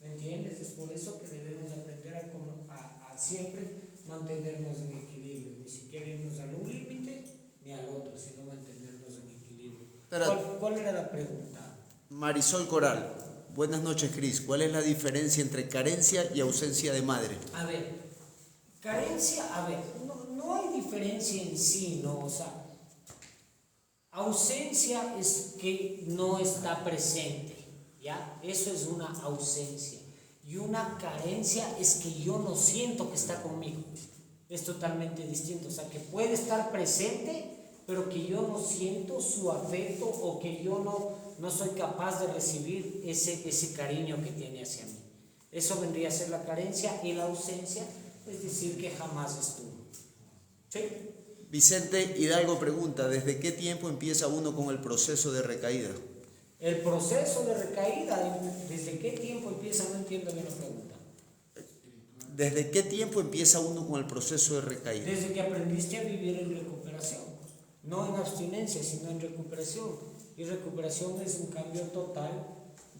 ¿Me entiendes? Es por eso que debemos aprender a siempre mantenernos en equilibrio, ni siquiera irnos al un límite ni al otro, sino mantenernos en equilibrio. ¿Cuál era la pregunta? Marisol Coral, buenas noches, Cris. ¿Cuál es la diferencia entre carencia y ausencia de madre? A ver, carencia, no hay diferencia en sí, ¿no? O sea, ausencia es que no está presente, ¿ya? Eso es una ausencia. Y una carencia es que yo no siento que está conmigo. Es totalmente distinto. O sea, que puede estar presente, pero que yo no siento su afecto o que yo no soy capaz de recibir ese cariño que tiene hacia mí. Eso vendría a ser la carencia, y la ausencia es decir que jamás estuvo. ¿Sí? Vicente Hidalgo pregunta, ¿desde qué tiempo empieza uno con el proceso de recaída? El proceso de recaída, ¿desde qué tiempo empieza? No entiendo bien la pregunta. ¿Desde qué tiempo empieza uno con el proceso de recaída? Desde que aprendiste a vivir en recuperación, no en abstinencia, sino en recuperación. Y recuperación es un cambio total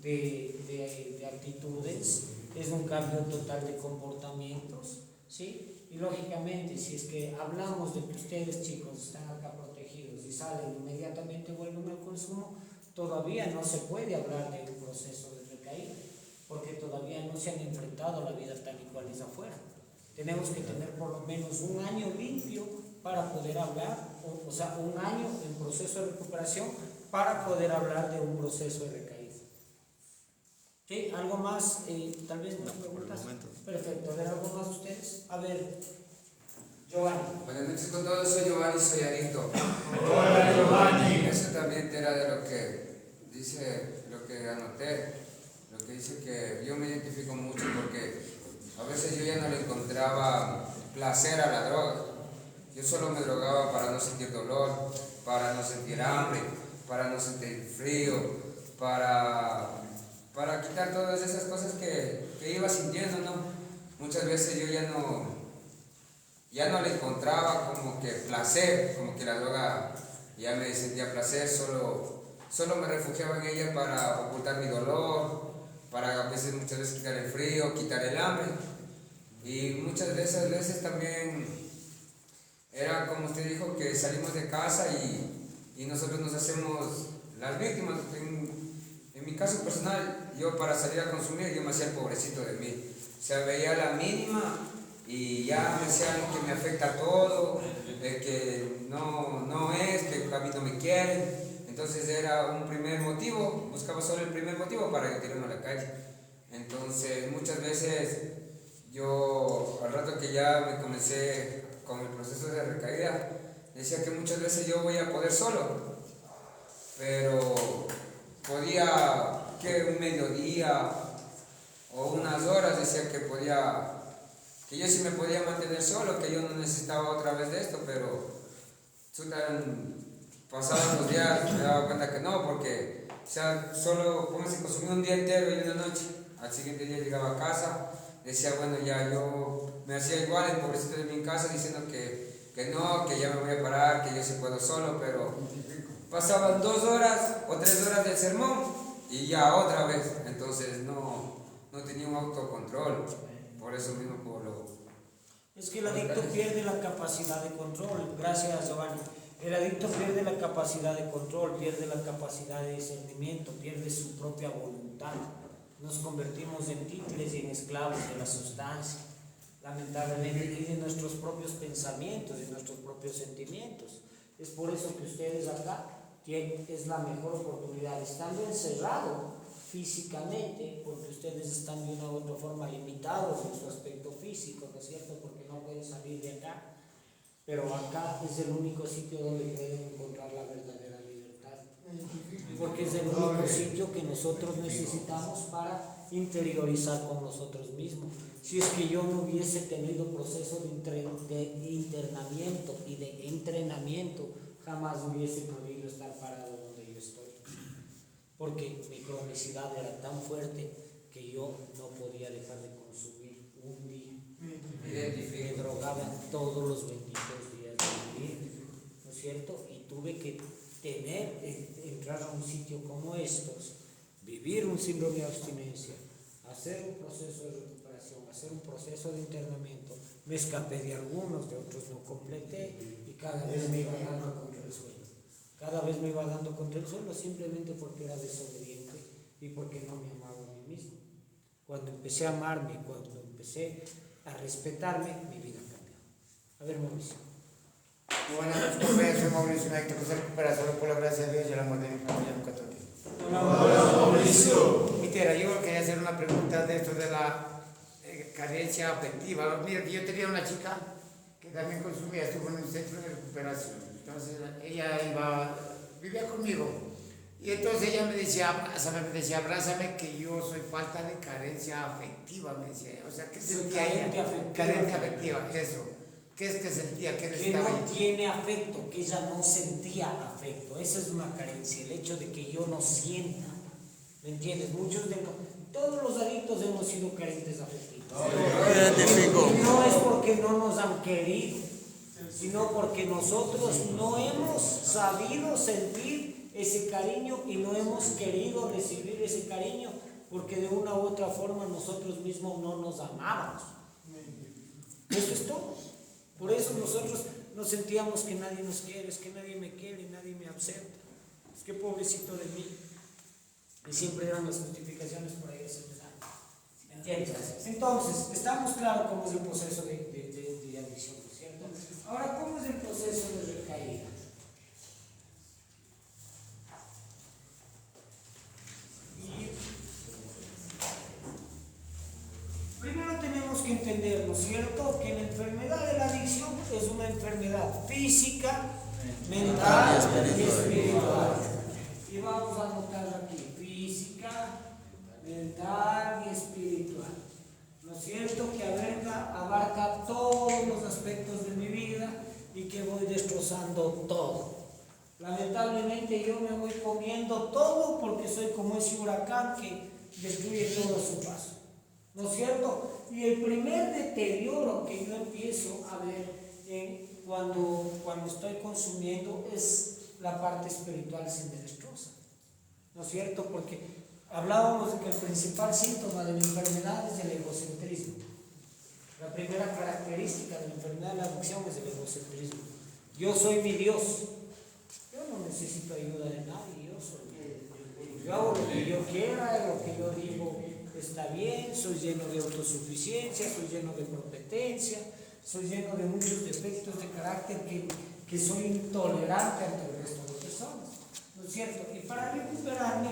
de actitudes, es un cambio total de comportamientos, ¿sí? Y lógicamente, si es que hablamos de que ustedes, chicos, están acá protegidos y salen inmediatamente vuelven al consumo, todavía no se puede hablar de un proceso de recaída, porque todavía no se han enfrentado a la vida tal y cual es afuera. Tenemos que tener por lo menos un año limpio para poder hablar, o sea, un año en proceso de recuperación para poder hablar de un proceso de recaída. ¿Sí? ¿Algo más? Tal vez más preguntas. Perfecto. A ver, ¿algo más ustedes? A ver, Giovanni. Buenas noches con todos, soy Giovanni, soy adicto. Hola, Giovanni. Eso también era de lo que dice, lo que anoté, lo que dice que yo me identifico mucho porque a veces yo ya no le encontraba placer a la droga. Yo solo me drogaba para no sentir dolor, para no sentir hambre, para no sentir frío, para quitar todas esas cosas que iba sintiendo, ¿no? Muchas veces yo ya no le encontraba como que placer, como que la droga ya me sentía placer, solo me refugiaba en ella para ocultar mi dolor, para muchas veces quitar el frío, quitar el hambre. Y muchas de esas veces también era como usted dijo, que salimos de casa y nosotros nos hacemos las víctimas. En mi caso personal, yo para salir a consumir, yo me hacía el pobrecito de mí. O sea, veía la mínima y ya me decían que me afecta todo, que no es, que a mí no me quieren. Entonces era un primer motivo, buscaba solo el primer motivo para tirarme a la calle. Entonces muchas veces yo, al rato que ya me comencé con el proceso de recaída, decía que muchas veces yo voy a poder solo, pero podía, que un mediodía o unas horas decía que yo sí me podía mantener solo, que yo no necesitaba otra vez de esto, pero pasaban los días, me daba cuenta que no, porque o sea, solo como si consumía un día entero y una noche, al siguiente día llegaba a casa, decía bueno ya yo me hacía igual el pobrecito de mi casa diciendo que no, que ya me voy a parar, que yo sí puedo solo, pero pasaban 2 horas o 3 horas del sermón y ya otra vez, entonces no tenía un autocontrol, por eso mismo Es que el adicto pierde la capacidad de control. Gracias, Giovanni. El adicto pierde la capacidad de control, pierde la capacidad de discernimiento, pierde su propia voluntad. Nos convertimos en títeres y en esclavos de la sustancia, lamentablemente, y de nuestros propios pensamientos, de nuestros propios sentimientos. Es por eso que ustedes acá es la mejor oportunidad, estando encerrado físicamente, porque ustedes están de una u otra forma limitados en su aspecto físico, ¿no es cierto? Porque no pueden salir de acá, pero acá es el único sitio donde pueden encontrar la verdadera libertad, porque es el único sitio que nosotros necesitamos para interiorizar con nosotros mismos. Si es que yo no hubiese tenido proceso de internamiento y de entrenamiento, jamás hubiese podido estar parado donde yo estoy, porque mi cronicidad era tan fuerte que yo no podía dejar de consumir un día de todos los benditos días de mi vida, ¿no es cierto? Y tuve que entrar a un sitio como estos, vivir un síndrome de abstinencia, hacer un proceso de recuperación, hacer un proceso de internamiento. Me escapé de algunos, de otros no completé, y cada vez me iba dando contra el suelo. Cada vez me iba dando contra el suelo simplemente porque era desobediente y porque no me amaba a mí mismo. Cuando empecé a amarme, cuando empecé a respetarme, mi vida cambió. A ver, Mauricio. Muy buenas noches, compañeros. Soy Mauricio, un acto que se recupera solo por la gracia de Dios y el amor de mi familia nunca toque. Hola, Mauricio. Mitera, yo quería hacer una pregunta de esto de la carencia afectiva. Mira, yo tenía una chica que también consumía, estuvo en un centro de recuperación. Entonces ella vivía conmigo. Y entonces ella me decía, abrázame, que yo soy falta de carencia afectiva, me decía. O sea, ¿qué sentía ella? Carencia afectiva, eso. ¿Qué es que sentía? ¿Qué que no tiene afecto, que ella no sentía afecto. Esa es una carencia, el hecho de que yo no sienta. ¿Me entiendes? Todos los adictos hemos sido carentes afectivos. Y no es porque no nos han querido, sino porque nosotros no hemos sabido sentir ese cariño y no hemos querido recibir ese cariño porque de una u otra forma nosotros mismos no nos amábamos. Eso es todo. Por eso nosotros nos sentíamos que nadie nos quiere, es que nadie me quiere, nadie me acepta. Es que pobrecito de mí. Y siempre eran las justificaciones por ahí ese mensaje. ¿Me entiendes? Entonces, estamos claros cómo es el proceso de adicción, ¿cierto? Ahora, ¿cómo es el proceso de recaída? Primero tenemos que entender, ¿no es cierto?, que la enfermedad de la adicción es una enfermedad física, mental y espiritual. Y vamos a anotar aquí, física, mental y espiritual. ¿No es cierto? Que abarca todos los aspectos de mi vida y que voy destrozando todo. Lamentablemente yo me voy comiendo todo porque soy como ese huracán que destruye todo a su paso. ¿No es cierto? Y el primer deterioro que yo empiezo a ver cuando estoy consumiendo es la parte espiritual, se me destroza. ¿No es cierto? Porque hablábamos de que el principal síntoma de la enfermedad es el egocentrismo. La primera característica de la enfermedad de la adicción es el egocentrismo. Yo soy mi Dios. Yo no necesito ayuda de nadie, yo hago lo que yo quiera, lo que yo digo está bien, soy lleno de autosuficiencia, soy lleno de competencia, soy lleno de muchos defectos de carácter que soy intolerante ante el resto de personas, ¿no es cierto? Y para recuperarme,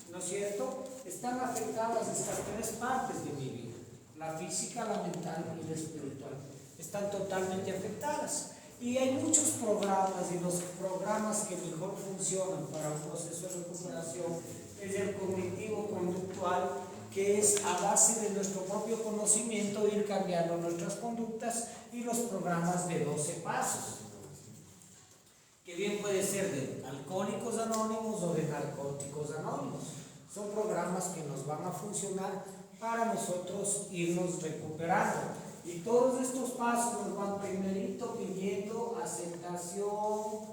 ¿no es cierto?, están afectadas estas tres partes de mi vida, la física, la mental y la espiritual, están totalmente afectadas. Y hay muchos programas, y los programas que mejor funcionan para un proceso de recuperación es el cognitivo-conductual, que es a base de nuestro propio conocimiento ir cambiando nuestras conductas, y los programas de 12 pasos, que bien puede ser de Alcohólicos Anónimos o de Narcóticos Anónimos. Son programas que nos van a funcionar para nosotros irnos recuperando. Y todos estos pasos nos van primerito pidiendo aceptación,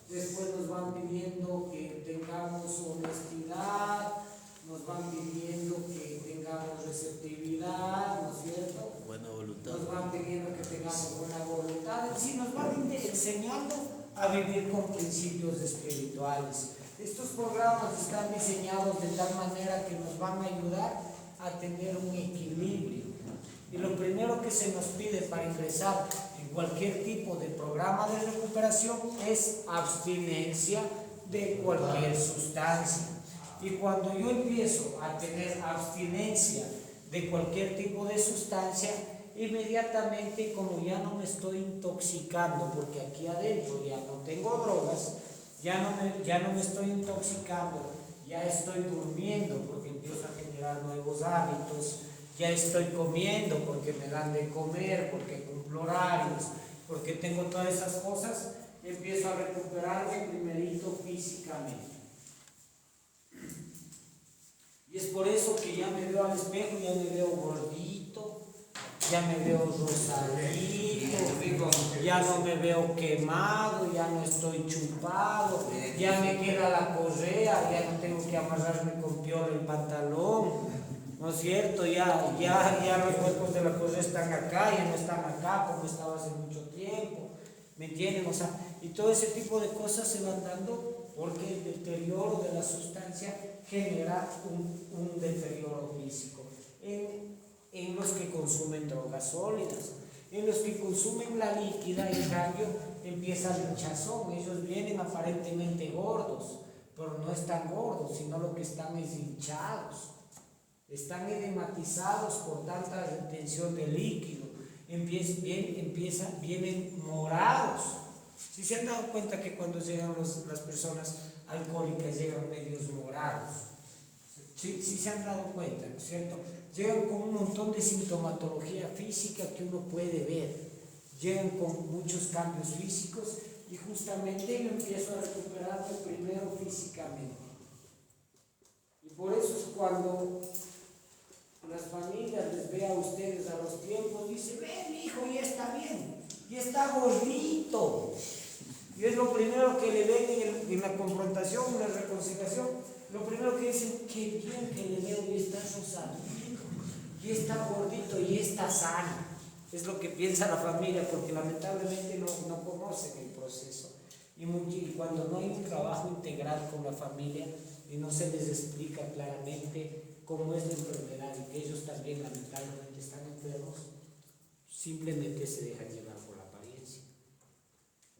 después nos van pidiendo que tengamos honestidad, nos van pidiendo que tengamos receptividad, ¿no es cierto? Buena voluntad. Nos van pidiendo que tengamos buena voluntad, es decir, nos van enseñando a vivir con principios espirituales. Estos programas están diseñados de tal manera que nos van a ayudar a tener un equilibrio. Y lo primero que se nos pide para ingresar en cualquier tipo de programa de recuperación es abstinencia de cualquier sustancia. Y cuando yo empiezo a tener abstinencia de cualquier tipo de sustancia, inmediatamente, como ya no me estoy intoxicando, porque aquí adentro ya no tengo drogas, ya no me estoy intoxicando, ya estoy durmiendo porque empiezo a generar nuevos hábitos, ya estoy comiendo porque me dan de comer, porque cumplo horarios, porque tengo todas esas cosas, empiezo a recuperarme primerito físicamente. Y es por eso que ya me veo al espejo, ya me veo gordito, ya me veo rosadito, ya no me veo quemado, ya no estoy chupado, ya me queda la correa, ya no tengo que amarrarme con piola el pantalón, ¿no es cierto? Ya los huecos de la correa están acá, ya no están acá como estaba hace mucho tiempo, ¿me entienden? O sea, y todo ese tipo de cosas se van dando porque el deterioro de la sustancia genera un deterioro físico. En los que consumen drogas sólidas, en los que consumen la líquida, en cambio, empieza el hinchazón. Ellos vienen aparentemente gordos, pero no están gordos, sino lo que están es hinchados. Están edematizados por tanta retención de líquido. Vienen morados. Si se han dado cuenta que cuando llegan las personas alcohólicas llegan medios morados. Sí se han dado cuenta, ¿no es cierto? Llegan con un montón de sintomatología física que uno puede ver, llegan con muchos cambios físicos y justamente yo empiezo a recuperarme primero físicamente. Y por eso es cuando las familias les ve a ustedes a los tiempos, dicen, ve mi hijo, ya está bien, ya está gordito. Y es lo primero que le ven en la confrontación, en la reconciliación, lo primero que dicen, qué bien que le veo, y está rosadito, y está gordito, y está sano. Es lo que piensa la familia, porque lamentablemente no conocen el proceso. Y cuando no hay un trabajo integral con la familia y no se les explica claramente cómo es la enfermedad y que ellos también lamentablemente están enfermos, simplemente se dejan llevar por la apariencia.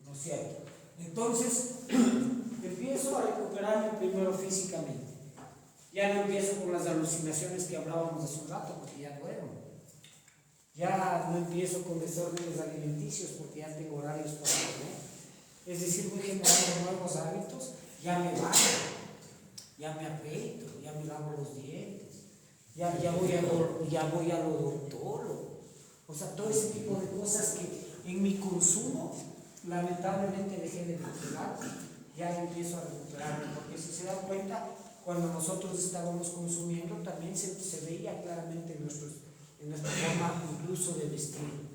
¿No es cierto? Entonces, empiezo a recuperarme primero físicamente. Ya no empiezo con las alucinaciones que hablábamos hace un rato, porque ya duermo. Ya no empiezo con desórdenes alimenticios, porque ya tengo horarios para comer. Es decir, voy generando nuevos hábitos, ya me baño, ya me afeito, ya me lavo los dientes, ya voy al odontólogo. O sea, todo ese tipo de cosas que en mi consumo lamentablemente dejé de recuperar, ya empiezo a recuperarme, porque si se dan cuenta, cuando nosotros estábamos consumiendo también se veía claramente en nuestra forma incluso de vestir.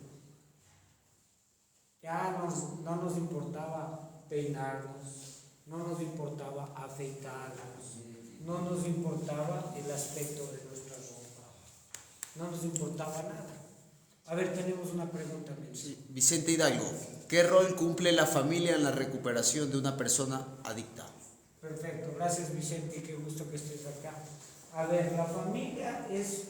Ya no nos importaba peinarnos, no nos importaba afeitarnos, no nos importaba el aspecto de nuestra ropa, no nos importaba nada. A ver, tenemos una pregunta. Sí. Vicente Hidalgo, ¿qué rol cumple la familia en la recuperación de una persona adicta? Perfecto, gracias Vicente, qué gusto que estés acá. A ver, la familia es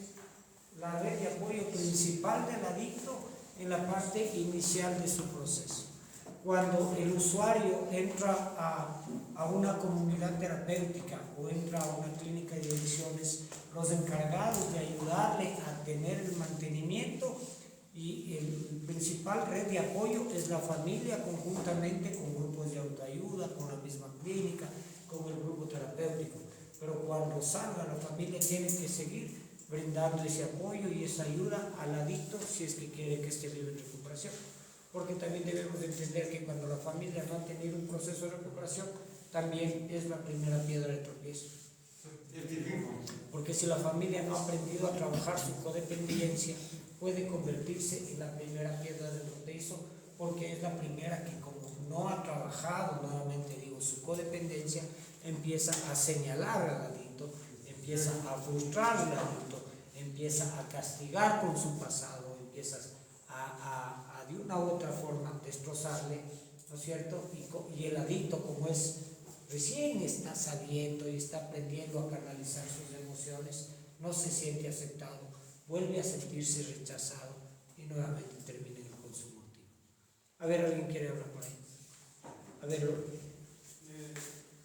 la red de apoyo principal del adicto en la parte inicial de su proceso. Cuando el usuario entra a una comunidad terapéutica o entra a una clínica de adicciones, los encargados de ayudarle a tener el mantenimiento y el principal red de apoyo es la familia, conjuntamente con grupos de autoayuda, con la misma clínica, con el grupo terapéutico. Pero cuando salga, la familia tiene que seguir brindando ese apoyo y esa ayuda al adicto si es que quiere que esté vivo en recuperación. Porque también debemos de entender que cuando la familia no ha tenido un proceso de recuperación, también es la primera piedra de tropiezo. Porque si la familia no ha aprendido a trabajar su codependencia, puede convertirse en la primera piedra de tropiezo, porque es la primera que, como no ha trabajado, nuevamente digo, su codependencia, empieza a señalar al adicto, empieza a frustrar al adicto, empieza a castigar con su pasado, empieza a de una u otra forma destrozarle, ¿no es cierto? Y el adicto, como es recién está saliendo y está aprendiendo a canalizar sus emociones, no se siente aceptado, vuelve a sentirse rechazado y nuevamente termina en el consumo activo. A ver, ¿alguien quiere hablar por ahí? A ver,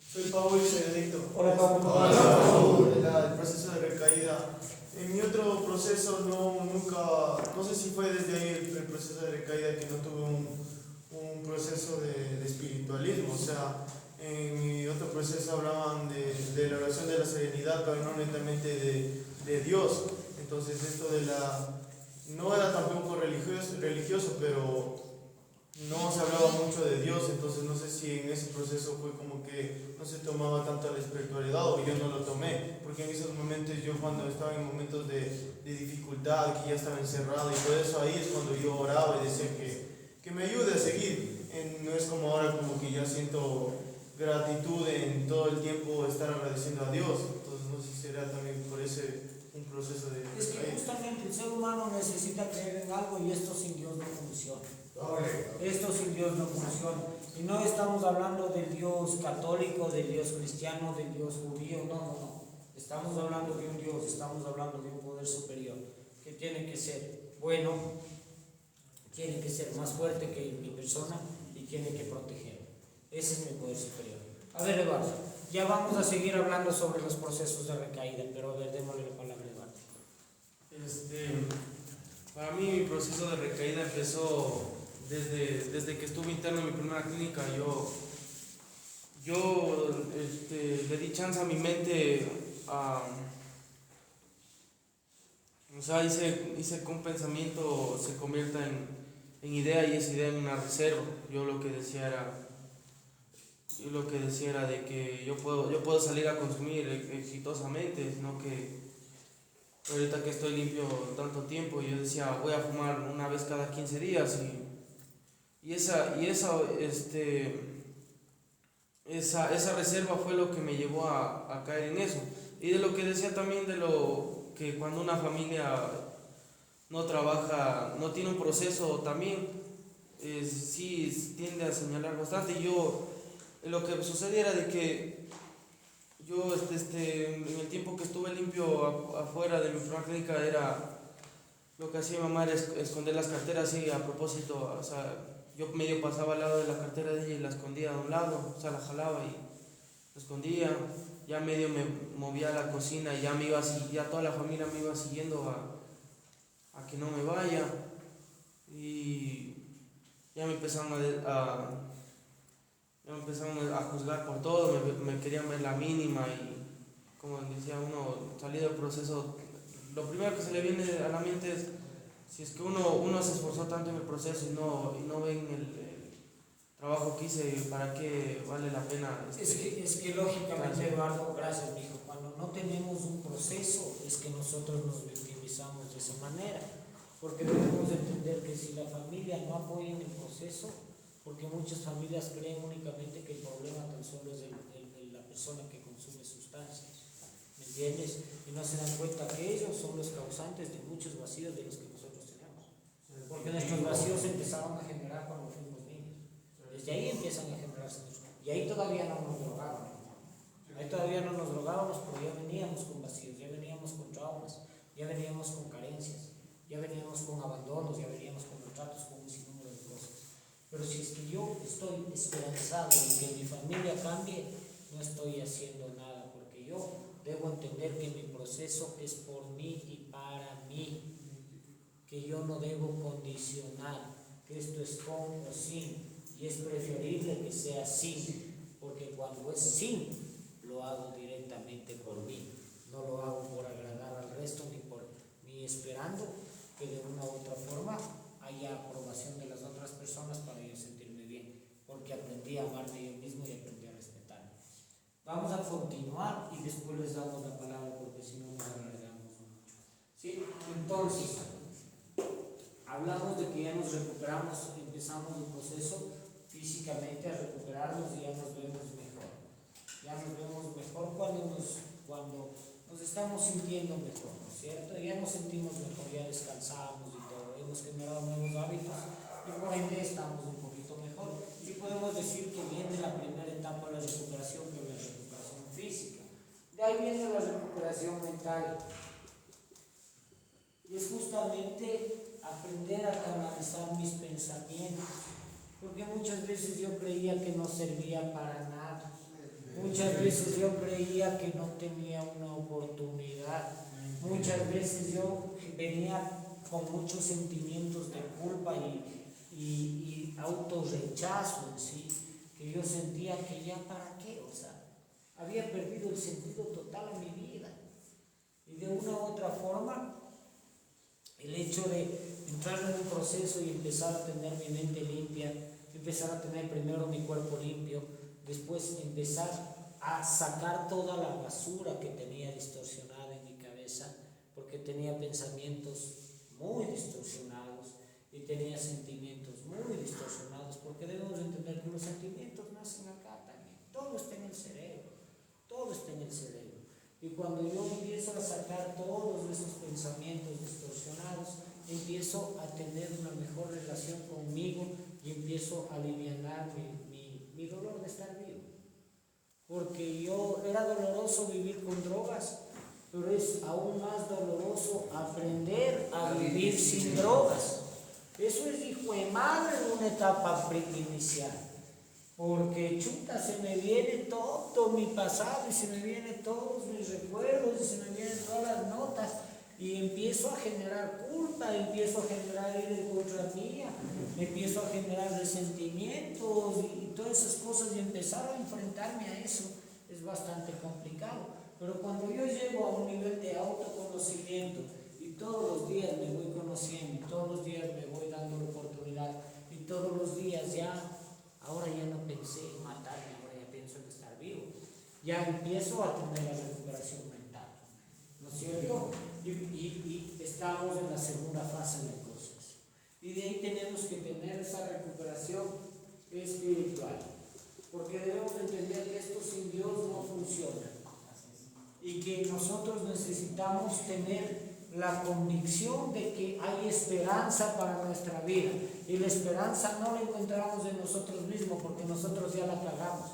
soy Pablo y soy adicto. Hola, Pablo. El proceso de recaída. En mi otro proceso no sé si fue desde ahí el proceso de recaída que no tuve un proceso de espiritualismo. O sea, en mi otro proceso hablaban de la oración de la serenidad, pero no netamente de Dios. Entonces esto no era tampoco religioso, pero no se hablaba mucho de Dios. Entonces no sé si en ese proceso fue como que no se tomaba tanto la espiritualidad o yo no lo tomé, porque en esos momentos yo cuando estaba en momentos de dificultad, que ya estaba encerrado y todo eso, ahí es cuando yo oraba y decía que me ayude a seguir. No es como ahora como que ya siento gratitud en todo el tiempo estar agradeciendo a Dios, entonces no sé si será también por ese un proceso de... Es que justamente el ser humano necesita creer en algo y esto sin Dios no funciona. Esto sin Dios no funciona. Y no estamos hablando del Dios católico, del Dios cristiano, del Dios judío, no. Estamos hablando de un Dios, estamos hablando de un poder superior que tiene que ser bueno, tiene que ser más fuerte que mi persona y tiene que proteger. Ese es mi poder superior. A ver, Eduardo, ya vamos a seguir hablando sobre los procesos de recaída, pero a ver, démosle la palabra a Eduardo. Para mí mi proceso de recaída empezó desde que estuve interno en mi primera clínica. Yo le di chance a mi mente o sea, hice que un pensamiento se convierta en idea y esa idea en una reserva. Yo lo que decía era de que yo puedo salir a consumir exitosamente, sino que ahorita que estoy limpio tanto tiempo, yo decía voy a fumar una vez cada 15 días y esa reserva fue lo que me llevó a caer en eso. Y de lo que decía también de lo que cuando una familia no trabaja, no tiene un proceso también, sí tiende a señalar bastante. Y lo que sucedía era de que yo en el tiempo que estuve limpio afuera de mi primera clínica, era lo que hacía mi mamá era esconder las carteras, y a propósito, o sea, yo medio pasaba al lado de la cartera de ella y la escondía de un lado, o sea, la jalaba y la escondía. Ya medio me movía a la cocina y ya toda la familia me iba siguiendo a que no me vaya, y ya me empezaron a juzgar por todo, me querían ver la mínima, y como decía uno, salir del proceso, lo primero que se le viene a la mente es si es que uno se esforzó tanto en el proceso y no ven el trabajo que hice, ¿para qué vale la pena? Es que lógicamente, Eduardo, gracias, mijo, cuando no tenemos un proceso es que nosotros nos victimizamos de esa manera, porque debemos entender que si la familia no apoya en el proceso, porque muchas familias creen únicamente que el problema tan solo es de la persona que consume sustancias, ¿me entiendes? Y no se dan cuenta que ellos son los causantes de muchos vacíos de los que nosotros tenemos, porque nuestros vacíos empezaron a generar cuando fuimos niños. Desde ahí empiezan a generarse, y ahí todavía no nos drogábamos. Ahí todavía no nos drogábamos, porque ya veníamos con vacíos, ya veníamos con traumas, ya veníamos con carencias, ya veníamos con abandonos, ya veníamos con retratos, con un sinnúmero de cosas. Pero si es que yo estoy esperanzado en que mi familia cambie, no estoy haciendo nada, porque yo debo entender que mi proceso es por mí y para mí, que yo no debo condicionar, que esto es con o sin. Y es preferible que sea sin, porque cuando es sin, lo hago directamente por mí. No lo hago por agradar al resto, ni esperando que de una u otra forma haya aprobación de las otras personas para yo sentirme bien, porque aprendí a amarme yo mismo y aprendí a respetarme. Vamos a continuar y después les damos la palabra, porque si no nos alargamos mucho. ¿Sí? Entonces, hablamos de que ya nos recuperamos, empezamos el proceso físicamente a recuperarnos y ya nos vemos mejor. Ya nos vemos mejor cuando nos estamos sintiendo mejor, ¿no es cierto? Ya nos sentimos mejor, ya descansamos y todo, hemos generado nuevos hábitos y por ende estamos un poquito mejor. Y podemos decir que viene la primera etapa de la recuperación, que es la recuperación física. De ahí viene la recuperación mental. Y es justamente aprender a canalizar mis pensamientos. Porque muchas veces yo creía que no servía para nada. Muchas veces yo creía que no tenía una oportunidad. Muchas veces yo venía con muchos sentimientos de culpa y autorrechazo en sí, que yo sentía que ya para qué, o sea, había perdido el sentido total a mi vida. Y de una u otra forma, el hecho de entrar en un proceso y empezar a tener mi mente limpia, empezar a tener primero mi cuerpo limpio, después empezar a sacar toda la basura que tenía distorsionada en mi cabeza, porque tenía pensamientos muy distorsionados y tenía sentimientos muy distorsionados, porque debemos entender que los sentimientos nacen acá también, todo está en el cerebro, todo está en el cerebro. Y cuando yo empiezo a sacar todos esos pensamientos distorsionados, empiezo a tener una mejor relación conmigo y empiezo a aliviar mi dolor de estar vivo. Porque era doloroso vivir con drogas, pero es aún más doloroso aprender a vivir sin drogas. Eso es hijo de madre en una etapa inicial. Porque chuta, se me viene todo mi pasado y se me vienen todos mis recuerdos y se me vienen todas las notas y empiezo a generar culpa, empiezo a generar ira en contra mía, empiezo a generar resentimientos y todas esas cosas, y empezar a enfrentarme a eso es bastante complicado. Pero cuando yo llego a un nivel de autoconocimiento y todos los días me voy conociendo y todos los días me voy dando la oportunidad y todos los días ahora ya no pensé en matarme, ahora ya pienso en estar vivo. Ya empiezo a tener la recuperación mental, ¿no es cierto? Y estamos en la segunda fase de cosas. Y de ahí tenemos que tener esa recuperación espiritual. Porque debemos entender que esto sin Dios no funciona. Y que nosotros necesitamos tener la convicción de que hay esperanza para nuestra vida, y la esperanza no la encontramos en nosotros mismos porque nosotros ya la cagamos,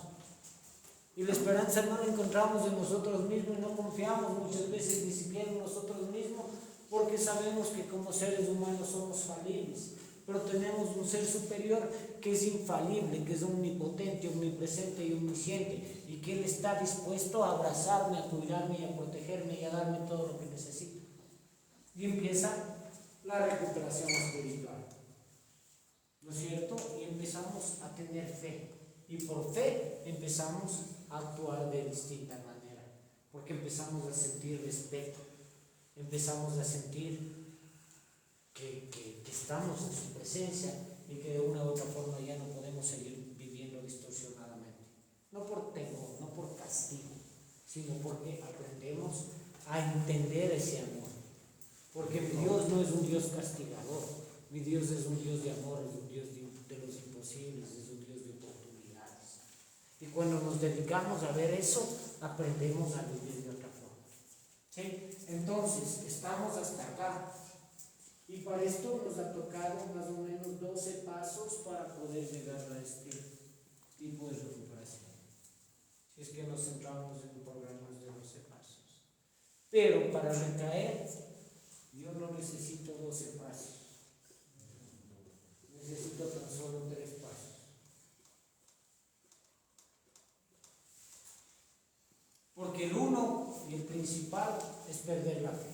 y la esperanza no la encontramos en nosotros mismos y no confiamos muchas veces ni siquiera en nosotros mismos, porque sabemos que como seres humanos somos falibles, pero tenemos un ser superior que es infalible, que es omnipotente, omnipresente y omnisciente, y que Él está dispuesto a abrazarme, a cuidarme y a protegerme y a darme todo lo que necesito. Y empieza la recuperación espiritual, ¿no es cierto? Y empezamos a tener fe, y por fe empezamos a actuar de distinta manera, porque empezamos a sentir respeto, empezamos a sentir que estamos en su presencia y que de una u otra forma ya no podemos seguir viviendo distorsionadamente, no por temor, no por castigo, sino porque aprendemos a entender ese amor. Porque mi Dios no es un Dios castigador, mi Dios es un Dios de amor, es un Dios de los imposibles, es un Dios de oportunidades. Y cuando nos dedicamos a ver eso, aprendemos a vivir de otra forma. ¿Sí? Entonces, estamos hasta acá. Y para esto nos ha tocado más o menos 12 pasos para poder llegar a este tipo de recuperación. Si es que nos centramos en programas de 12 pasos. Pero para recaer, yo no necesito 12 pasos, necesito tan solo 3 pasos. Porque el uno y el principal es perder la fe.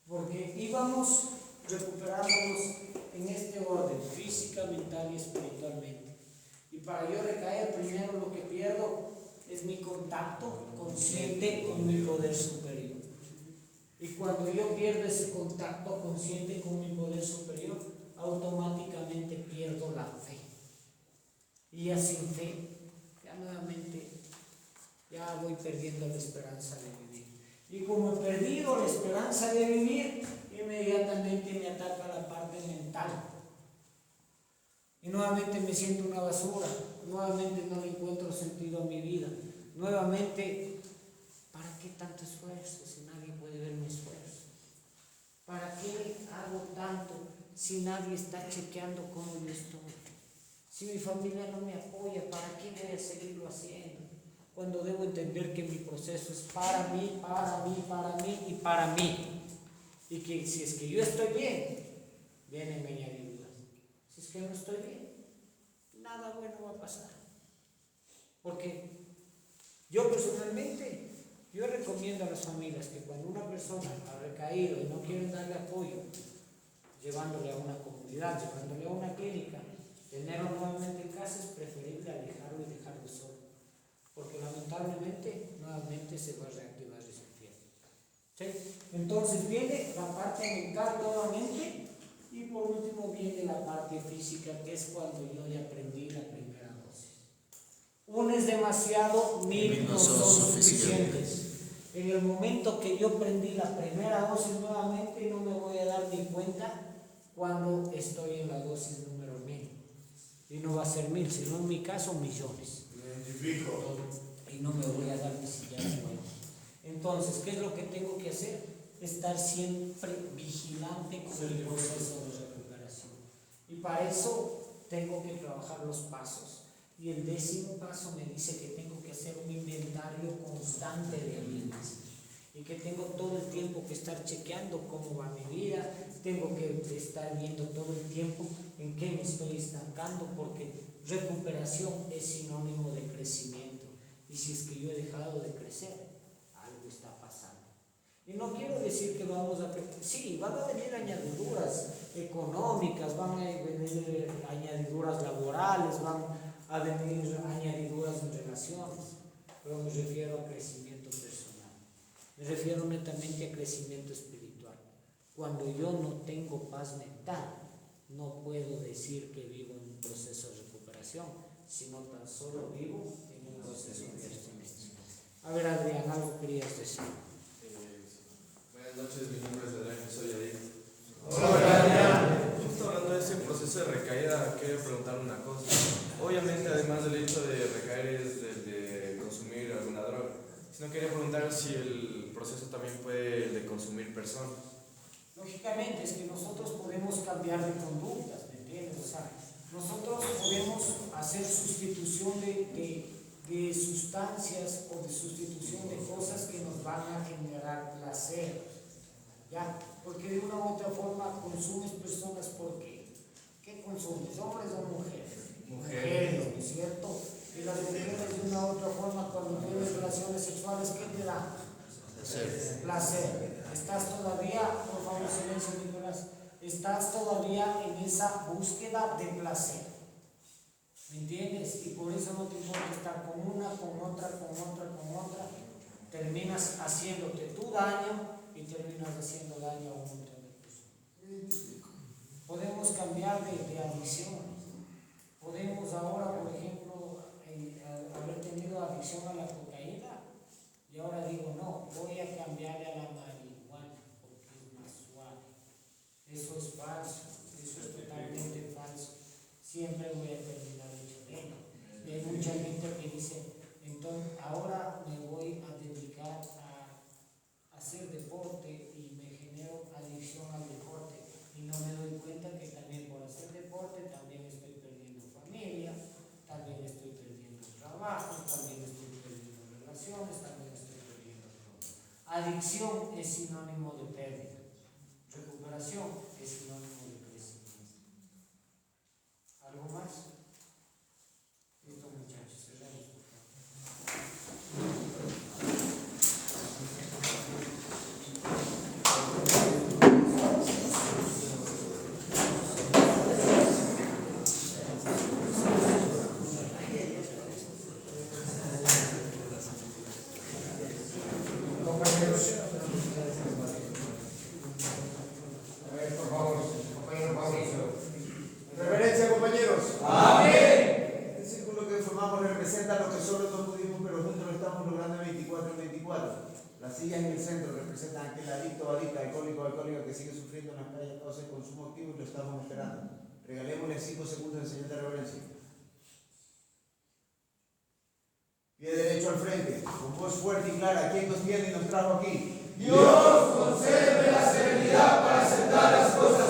Porque íbamos recuperándonos en este orden, física, mental y espiritualmente. Y para yo recaer, primero lo que pierdo es mi contacto consciente con mi poder superior. Y cuando yo pierdo ese contacto consciente con mi poder superior, automáticamente pierdo la fe. Y ya sin fe, ya nuevamente, ya voy perdiendo la esperanza de vivir. Y como he perdido la esperanza de vivir, inmediatamente me ataca la parte mental. Y nuevamente me siento una basura, nuevamente no le encuentro sentido a mi vida, nuevamente, ¿para qué tanto esfuerzo si nadie puede ver mi esfuerzo? ¿Para qué hago tanto si nadie está chequeando cómo yo estoy? Si mi familia no me apoya, ¿para qué voy a seguirlo haciendo? Cuando debo entender que mi proceso es para mí, para mí, para mí y para mí. Y que si es que yo estoy bien, vienen añadiduras. Si es que no estoy bien, nada bueno va a pasar. Porque yo personalmente, yo recomiendo a las familias que cuando una persona ha recaído y no quieren darle apoyo, llevándole a una comunidad, llevándole a una clínica, tenerlo nuevamente en casa es preferible alejarlo y dejarlo solo. Porque lamentablemente nuevamente se va a reactivar ese infierno. ¿Sí? Entonces viene la parte mental nuevamente y por último viene la parte física. física, que es cuando yo ya aprendí la primera dosis. Uno es demasiado, 1000 no son suficientes. En el momento que yo prendí la primera dosis nuevamente, no me voy a dar ni cuenta cuando estoy en la dosis número 1000. Y no va a ser 1000, sino en mi caso millones. Y no me voy a dar ni siquiera cuenta. Entonces, ¿qué es lo que tengo que hacer? Estar siempre vigilante con el proceso de recuperación. Y para eso tengo que trabajar los pasos. Y el 10º paso me dice que tengo que hacer un inventario constante de mi vida. Y que tengo todo el tiempo que estar chequeando cómo va mi vida. Tengo que estar viendo todo el tiempo en qué me estoy estancando, porque recuperación es sinónimo de crecimiento. Y si es que yo he dejado de crecer, algo está pasando. Y no quiero decir que vamos a crecer. Sí, van a venir añadiduras económicas, van a venir añadiduras laborales, van a venir añadiduras en relaciones. Pero me refiero a crecimiento personal. Me refiero netamente a crecimiento espiritual. Cuando yo no tengo paz mental, no puedo decir que vivo en un proceso de recuperación, sino tan solo vivo en un proceso de crecimiento. A ver, Adrián, algo querías decir. Buenas noches, mi nombre es Adrián, soy adicto. Hola, Adrián. Justo hablando de ese proceso de recaída, quería preguntar una cosa. Obviamente, además del hecho de recaer es el de consumir alguna droga, sino quería preguntar si el proceso también fue el de consumir personas. Lógicamente, es que nosotros podemos cambiar de conductas, ¿me entiendes? O sea, nosotros podemos hacer sustitución de sustancias o de sustitución de cosas que nos van a generar placer, ¿ya? Porque de una u otra forma consumes personas, ¿por qué? ¿Qué consumes? ¿Hombres o mujeres? Mujeres, ¿no es cierto? Y las mujeres de una u otra forma cuando tienes relaciones sexuales, ¿qué te da? Placer. Estás todavía, por favor, silencio, Nicolás, estás todavía en esa búsqueda de placer. ¿Me entiendes? Y por eso no te importa estar con una, con otra. Terminas haciéndote tu daño y terminas haciendo daño a un montón de personas. Podemos cambiar de adicción. Podemos ahora, por ejemplo, haber tenido adicción a la cocaína y ahora digo, no, voy a cambiarle a la marihuana porque es más suave. Eso es falso, eso es totalmente falso. Siempre voy a terminar hecho de ello. Y hay mucha gente que dice, entonces ahora me voy a dedicar a hacer deporte y me genero adicción al deporte. Y no me doy cuenta que también por hacer deporte también estoy perdiendo familia, también estoy perdiendo trabajo, también estoy perdiendo relaciones, también estoy perdiendo todo. Adicción es sinónimo de pérdida. Recuperación es sinónimo de crecimiento. ¿Algo más? Listo, muchachos, cerramos. Reverencia, compañeros. Amén. El círculo que formamos representa lo que solo no pudimos, pero juntos lo estamos logrando en 24 en 24. Las sillas en el centro representan aquel adicto o adicta, alcohólico o alcohólica que sigue sufriendo en las calles a causa del consumo activo y lo estamos esperando. Regalémosle 5 segundos de señal de reverencia. Pie derecho al frente, con voz fuerte y clara. ¿Quién nos tiene y nos trajo aquí? Dios concede la serenidad para aceptar las cosas